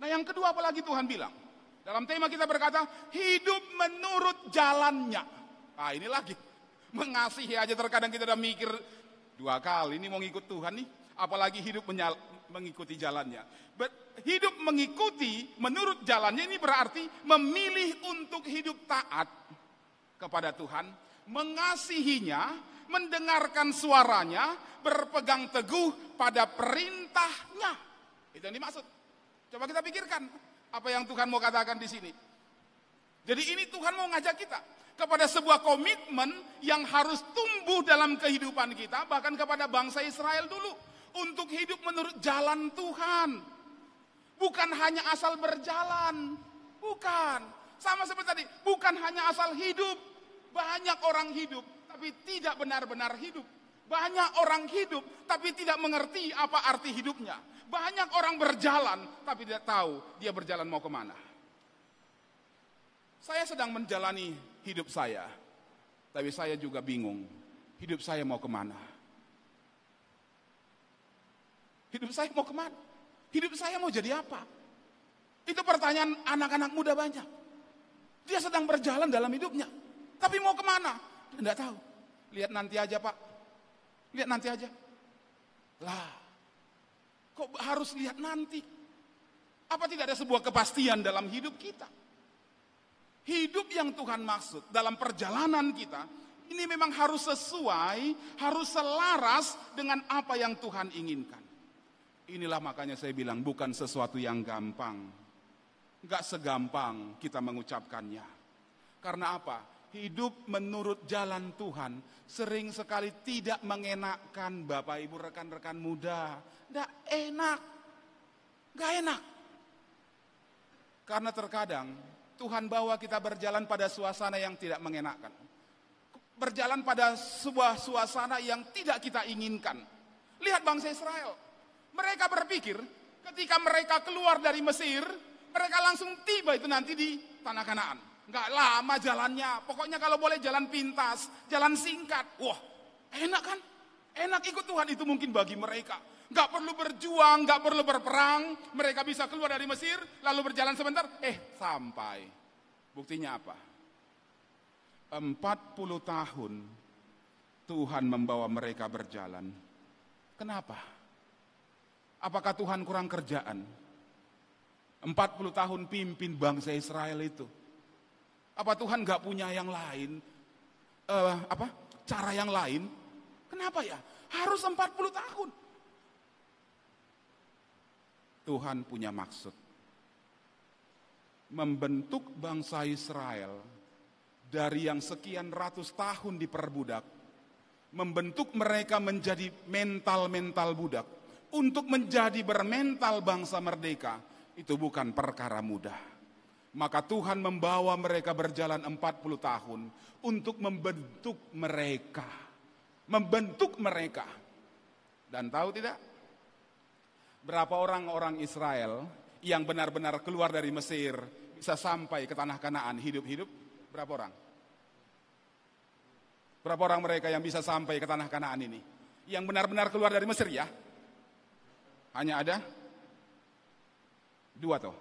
S4: Nah yang kedua apalagi Tuhan bilang. Dalam tema kita berkata, hidup menurut jalannya. Nah ini lagi. Mengasihi aja terkadang kita udah mikir 2 kali ini mau ngikut Tuhan nih. Apalagi hidup mengikuti jalannya. Hidup mengikuti menurut jalannya ini berarti memilih untuk hidup taat kepada Tuhan. Mengasihinya, mendengarkan suaranya, berpegang teguh pada perintahnya. Itu yang dimaksud. Coba kita pikirkan apa yang Tuhan mau katakan di sini. Jadi ini Tuhan mau ngajak kita kepada sebuah komitmen yang harus tumbuh dalam kehidupan kita, bahkan kepada bangsa Israel dulu, untuk hidup menurut jalan Tuhan. Bukan hanya asal berjalan, bukan. Sama seperti tadi, bukan hanya asal hidup. Banyak orang hidup tapi tidak benar-benar hidup. Banyak orang hidup tapi tidak mengerti apa arti hidupnya. Banyak orang berjalan tapi tidak tahu dia berjalan mau kemana. Saya sedang menjalani hidup saya, tapi saya juga bingung. Hidup saya mau kemana? Hidup saya mau kemana? Hidup saya mau jadi apa? Itu pertanyaan anak-anak muda banyak. Dia sedang berjalan dalam hidupnya, tapi mau kemana? Tidak tahu. Lihat nanti aja Pak. Lihat nanti aja. Lah, kok harus lihat nanti? Apa tidak ada sebuah kepastian dalam hidup kita? Hidup yang Tuhan maksud dalam perjalanan kita, ini memang harus sesuai, harus selaras dengan apa yang Tuhan inginkan. Inilah makanya saya bilang bukan sesuatu yang gampang. Enggak segampang kita mengucapkannya. Karena apa? Hidup menurut jalan Tuhan sering sekali tidak mengenakkan Bapak Ibu rekan-rekan muda. Tidak enak. Gak enak. Karena terkadang Tuhan bawa kita berjalan pada suasana yang tidak mengenakkan. Berjalan pada sebuah suasana yang tidak kita inginkan. Lihat bangsa Israel. Mereka berpikir ketika mereka keluar dari Mesir, mereka langsung tiba itu nanti di tanah Kanaan. Enggak lama jalannya, pokoknya kalau boleh jalan pintas, jalan singkat. Wah, enak kan? Enak ikut Tuhan itu mungkin bagi mereka. Nggak perlu berjuang, nggak perlu berperang. Mereka bisa keluar dari Mesir, lalu berjalan sebentar, sampai. Buktinya apa? 40 tahun Tuhan membawa mereka berjalan. Kenapa? Apakah Tuhan kurang kerjaan? 40 tahun pimpin bangsa Israel itu. Apa Tuhan nggak punya yang lain? Cara yang lain? Kenapa ya? Harus 40 tahun. Tuhan punya maksud. Membentuk bangsa Israel dari yang sekian ratus tahun diperbudak. Membentuk mereka menjadi mental-mental budak. Untuk menjadi bermental bangsa merdeka. Itu bukan perkara mudah. Maka Tuhan membawa mereka berjalan 40 tahun untuk membentuk mereka. Membentuk mereka. Dan tahu tidak? Berapa orang-orang Israel yang benar-benar keluar dari Mesir bisa sampai ke tanah Kanaan hidup-hidup? Berapa orang? Berapa orang mereka yang bisa sampai ke tanah Kanaan ini? Yang benar-benar keluar dari Mesir ya? Hanya ada 2 toh.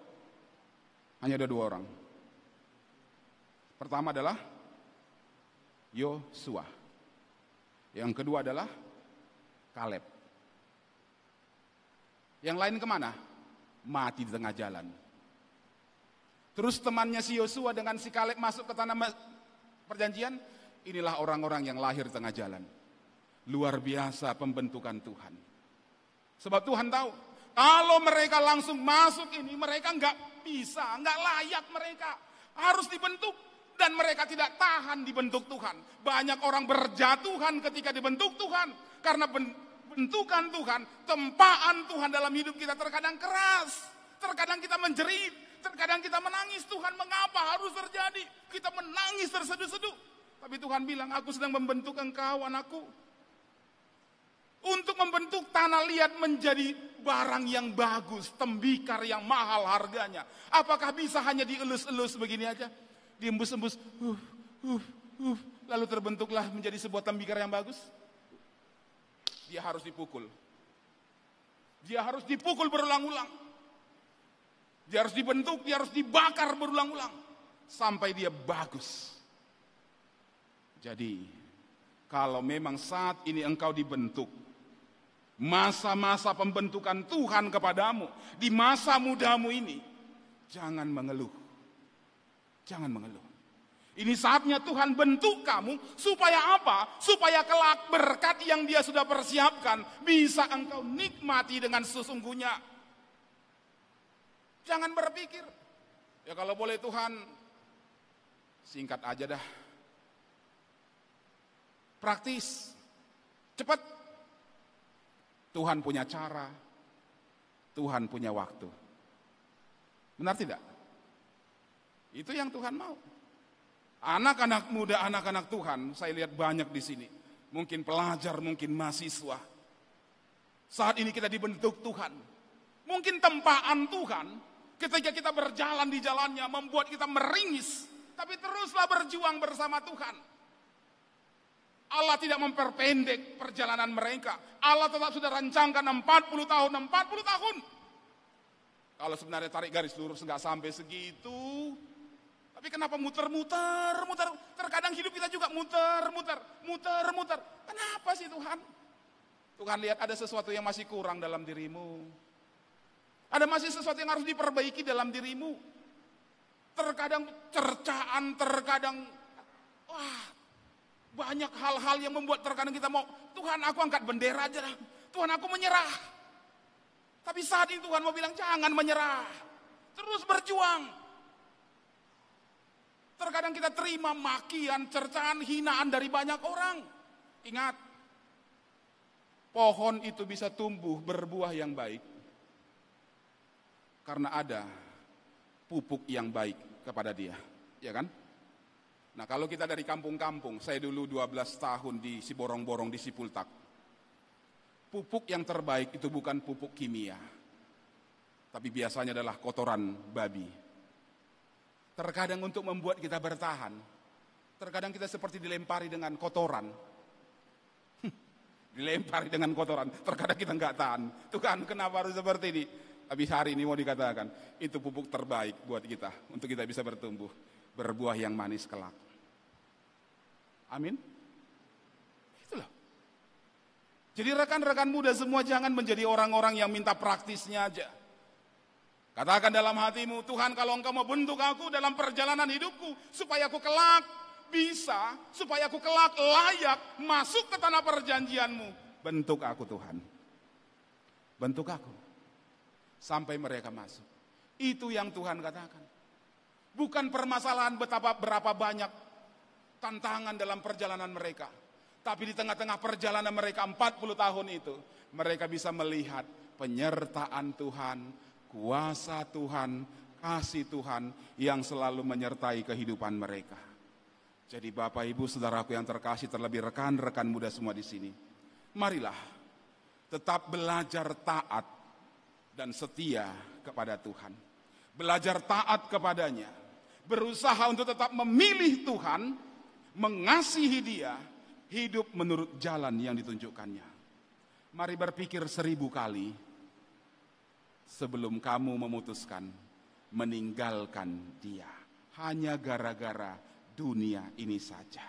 S4: Hanya ada 2 orang. Pertama adalah Yosua. Yang kedua adalah Kaleb. Yang lain kemana? Mati di tengah jalan. Terus temannya si Yosua dengan si Kaleb masuk ke tanah perjanjian. Inilah orang-orang yang lahir di tengah jalan. Luar biasa pembentukan Tuhan. Sebab Tuhan tahu, kalau mereka langsung masuk ini, mereka nggak bisa, nggak layak mereka. Harus dibentuk, dan mereka tidak tahan dibentuk Tuhan. Banyak orang berjatuhan ketika dibentuk Tuhan. Karena bentukan Tuhan, tempaan Tuhan dalam hidup kita terkadang keras. Terkadang kita menjerit, terkadang kita menangis. Tuhan, mengapa harus terjadi? Kita menangis terseduh-seduh. Tapi Tuhan bilang, aku sedang membentuk engkau, anakku. Untuk membentuk tanah liat menjadi barang yang bagus, tembikar yang mahal harganya. Apakah bisa hanya dielus-elus begini aja? Diembus-embus, lalu terbentuklah menjadi sebuah tembikar yang bagus? Dia harus dipukul. Dia harus dipukul berulang-ulang. Dia harus dibentuk, dia harus dibakar berulang-ulang. Sampai dia bagus. Jadi, kalau memang saat ini engkau dibentuk, masa-masa pembentukan Tuhan kepadamu, di masa mudamu ini, jangan mengeluh. Jangan mengeluh. Ini saatnya Tuhan bentuk kamu, supaya apa? Supaya kelak berkat yang dia sudah persiapkan, bisa engkau nikmati dengan sesungguhnya. Jangan berpikir, ya kalau boleh Tuhan, singkat aja dah. Praktis, cepat. Tuhan punya cara, Tuhan punya waktu. Benar tidak? Itu yang Tuhan mau. Anak-anak muda, anak-anak Tuhan, saya lihat banyak di sini. Mungkin pelajar, mungkin mahasiswa. Saat ini kita dibentuk Tuhan. Mungkin tempaan Tuhan, ketika kita berjalan di jalannya, membuat kita meringis. Tapi teruslah berjuang bersama Tuhan. Allah tidak memperpendek perjalanan mereka. Allah tetap sudah rancangkan 40 tahun, 40 tahun. Kalau sebenarnya tarik garis lurus nggak sampai segitu. Tapi kenapa muter-muter? Terkadang hidup kita juga muter-muter. Kenapa sih Tuhan? Tuhan lihat ada sesuatu yang masih kurang dalam dirimu. Ada masih sesuatu yang harus diperbaiki dalam dirimu. Terkadang cercaan, terkadang banyak hal-hal yang membuat terkadang kita mau, Tuhan aku angkat bendera aja lah. Tuhan aku menyerah. Tapi saat ini Tuhan mau bilang jangan menyerah. Terus berjuang. Terkadang kita terima makian, cercaan, hinaan dari banyak orang. Ingat, pohon itu bisa tumbuh berbuah yang baik. Karena ada pupuk yang baik kepada dia. Ya kan? Nah kalau kita dari kampung-kampung, saya dulu 12 tahun di Siborong-Borong di Sipultak. Pupuk yang terbaik itu bukan pupuk kimia. Tapi biasanya adalah kotoran babi. Terkadang untuk membuat kita bertahan, terkadang kita seperti dilempari dengan kotoran. dilempari dengan kotoran. Terkadang kita nggak tahan. Tuhan, kenapa harus seperti ini? Habis hari ini mau dikatakan, itu pupuk terbaik buat kita, untuk kita bisa bertumbuh, berbuah yang manis kelak. Amin. Itulah. Jadi rekan-rekan muda semua jangan menjadi orang-orang yang minta praktisnya aja. Katakan dalam hatimu, Tuhan kalau Engkau mau bentuk aku dalam perjalanan hidupku, supaya aku kelak bisa, supaya aku kelak layak masuk ke tanah perjanjian-Mu. Bentuk aku Tuhan. Bentuk aku. Sampai mereka masuk. Itu yang Tuhan katakan. Bukan permasalahan berapa banyak tantangan dalam perjalanan mereka. Tapi di tengah-tengah perjalanan mereka 40 tahun itu, mereka bisa melihat penyertaan Tuhan, kuasa Tuhan, kasih Tuhan yang selalu menyertai kehidupan mereka. Jadi Bapak, Ibu, Saudaraku yang terkasih, terlebih rekan-rekan muda semua di sini, marilah tetap belajar taat dan setia kepada Tuhan. Belajar taat kepadanya. Berusaha untuk tetap memilih Tuhan, mengasihi Dia, hidup menurut jalan yang ditunjukkannya. Mari berpikir 1000 kali sebelum kamu memutuskan meninggalkan Dia. Hanya gara-gara dunia ini saja.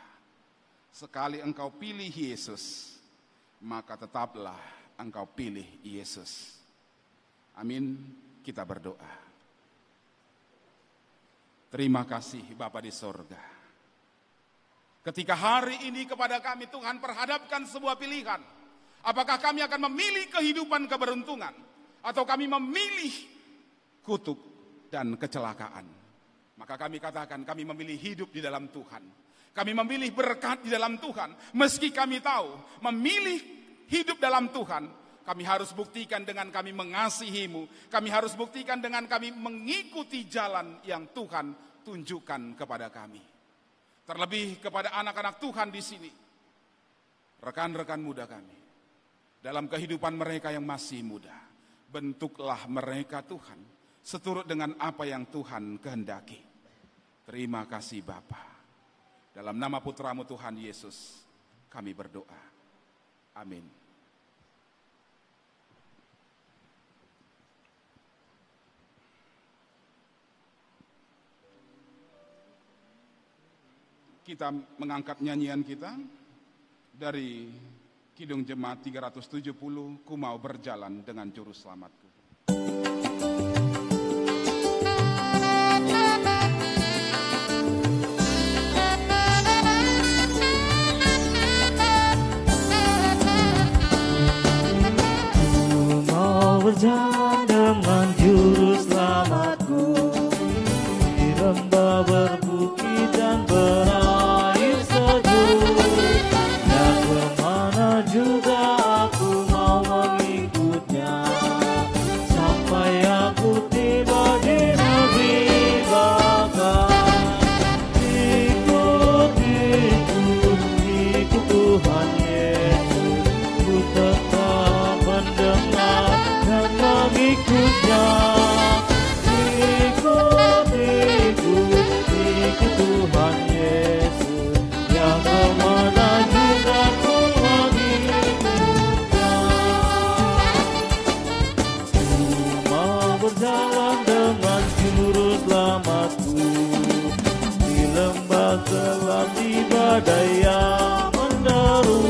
S4: Sekali engkau pilih Yesus, maka tetaplah engkau pilih Yesus. Amin, kita berdoa. Terima kasih Bapa di sorga. Ketika hari ini kepada kami Tuhan perhadapkan sebuah pilihan. Apakah kami akan memilih kehidupan keberuntungan, atau kami memilih kutuk dan kecelakaan. Maka kami katakan kami memilih hidup di dalam Tuhan. Kami memilih berkat di dalam Tuhan. Meski kami tahu memilih hidup dalam Tuhan, kami harus buktikan dengan kami mengasihi-Mu. Kami harus buktikan dengan kami mengikuti jalan yang Tuhan tunjukkan kepada kami. Terlebih kepada anak-anak Tuhan di sini. Rekan-rekan muda kami. Dalam kehidupan mereka yang masih muda. Bentuklah mereka Tuhan. Seturut dengan apa yang Tuhan kehendaki. Terima kasih Bapa. Dalam nama Putra-Mu Tuhan Yesus, kami berdoa. Amin. Kita mengangkat nyanyian kita dari Kidung Jemaat 370, Ku mau berjalan dengan juru selamatku.
S2: Ku mau berjalan dengan juru selamatku, di lembah berbukit dan berair sejuk, dan kemana juga aku mau mengikutnya, sampai aku tiba di negeri bakar. Ikut Tuhan Yesus, ku tetap mendengar dan mengikutnya. Ikut Tuhan Yesus, yang kemana juga ku mengikutnya. Ku mau berjalan dengan juru selamatku, di lembah gelap, di badai yang menderu.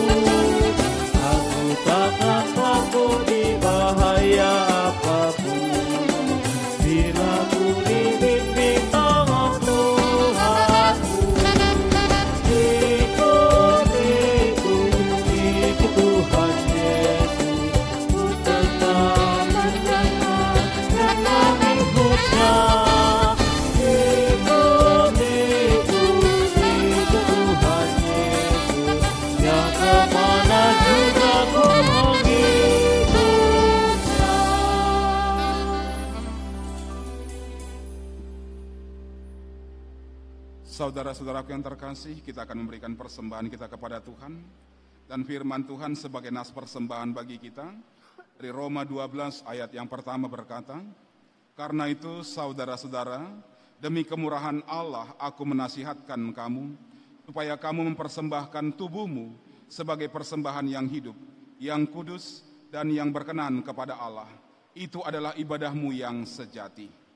S2: Aku takkan takut di bahaya apapun, bila ku dibimbing tangan Tuhanku. Ikut Tuhan Yesus, ku tetap mendengar dan mengikutnya. Ikut Tuhan Yesus, yang kemana juga ku mengikutnya.
S4: Saudara-saudaraku yang terkasih, kita akan memberikan persembahan kita kepada Tuhan. Dan firman Tuhan sebagai nas persembahan bagi kita. Dari Roma 12 ayat yang pertama berkata, karena itu saudara-saudara, demi kemurahan Allah aku menasihatkan kamu, supaya kamu mempersembahkan tubuhmu sebagai persembahan yang hidup, yang kudus, dan yang berkenan kepada Allah. Itu adalah ibadahmu yang sejati.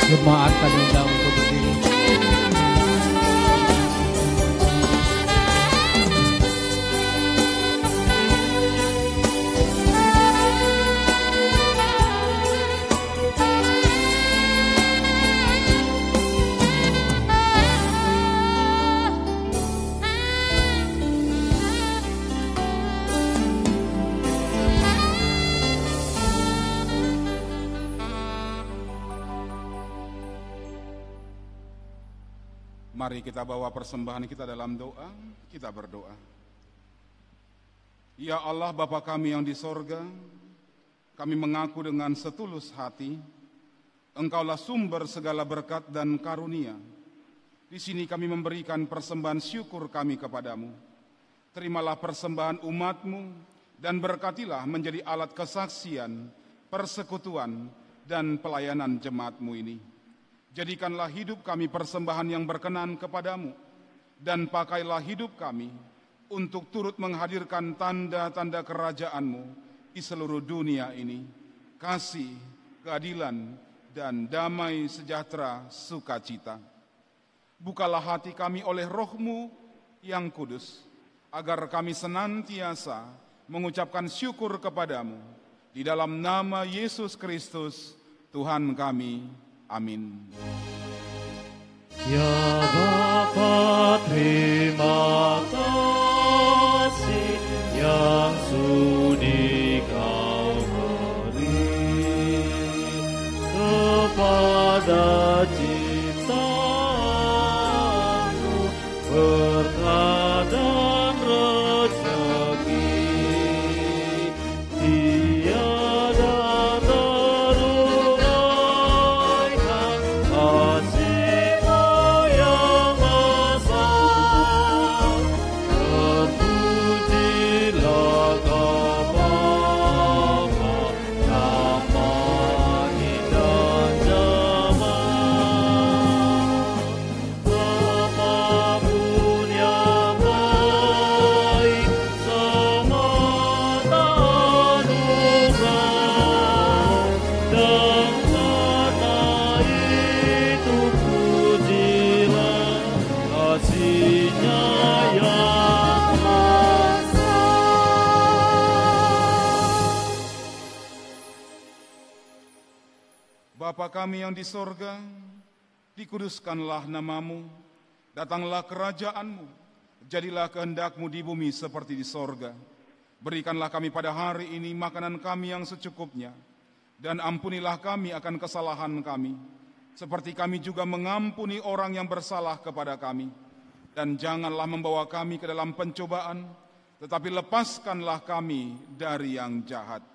S2: Jemaat kami undang untuk berdiri.
S4: Mari kita bawa persembahan kita dalam doa, kita berdoa. Ya Allah Bapa kami yang di sorga, kami mengaku dengan setulus hati Engkaulah sumber segala berkat dan karunia. Di sini kami memberikan persembahan syukur kami kepadamu. Terimalah persembahan umat-Mu dan berkatilah menjadi alat kesaksian, persekutuan, dan pelayanan jemaat-Mu ini. Jadikanlah hidup kami persembahan yang berkenan kepadamu, dan pakailah hidup kami untuk turut menghadirkan tanda-tanda kerajaan-Mu di seluruh dunia ini. Kasih, keadilan, dan damai sejahtera sukacita. Bukalah hati kami oleh Roh-Mu yang kudus, agar kami senantiasa mengucapkan syukur kepadamu. Di dalam nama Yesus Kristus, Tuhan kami. Amin.
S3: Ya Bapa, terima kasih yang sudi Kau beri kepada ciptaanmu, berkat dan rezeki tiada teruraikan. Kasih-Mu yang besar, terpujilah Kau Bapa, zaman dan zaman. Apapun yang baik, semata anugerah, dan karena itu pujilah kasih-Nya yang besar.
S4: Bapa kami yang di sorga, dikuduskanlah nama-Mu, datanglah kerajaan-Mu, jadilah kehendak-Mu di bumi seperti di sorga. Berikanlah kami pada hari ini makanan kami yang secukupnya, dan ampunilah kami akan kesalahan kami, seperti kami juga mengampuni orang yang bersalah kepada kami. Dan janganlah membawa kami ke dalam pencobaan, tetapi lepaskanlah kami dari yang jahat.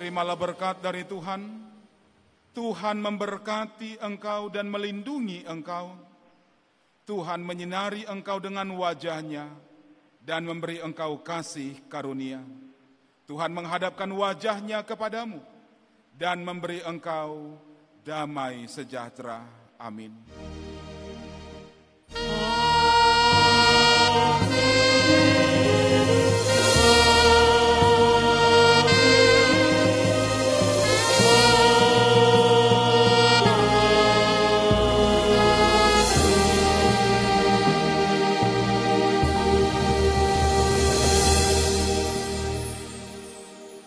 S4: Terimalah berkat dari Tuhan. Tuhan memberkati engkau dan melindungi engkau. Tuhan menyinari engkau dengan wajah-Nya dan memberi engkau kasih karunia. Tuhan menghadapkan wajah-Nya kepadamu dan memberi engkau damai sejahtera. Amin.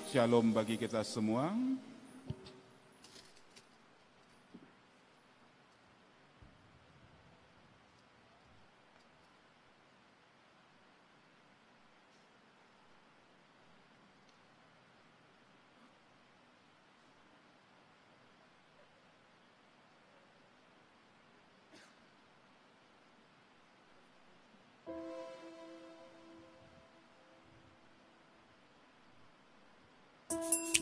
S4: Shalom bagi kita semua.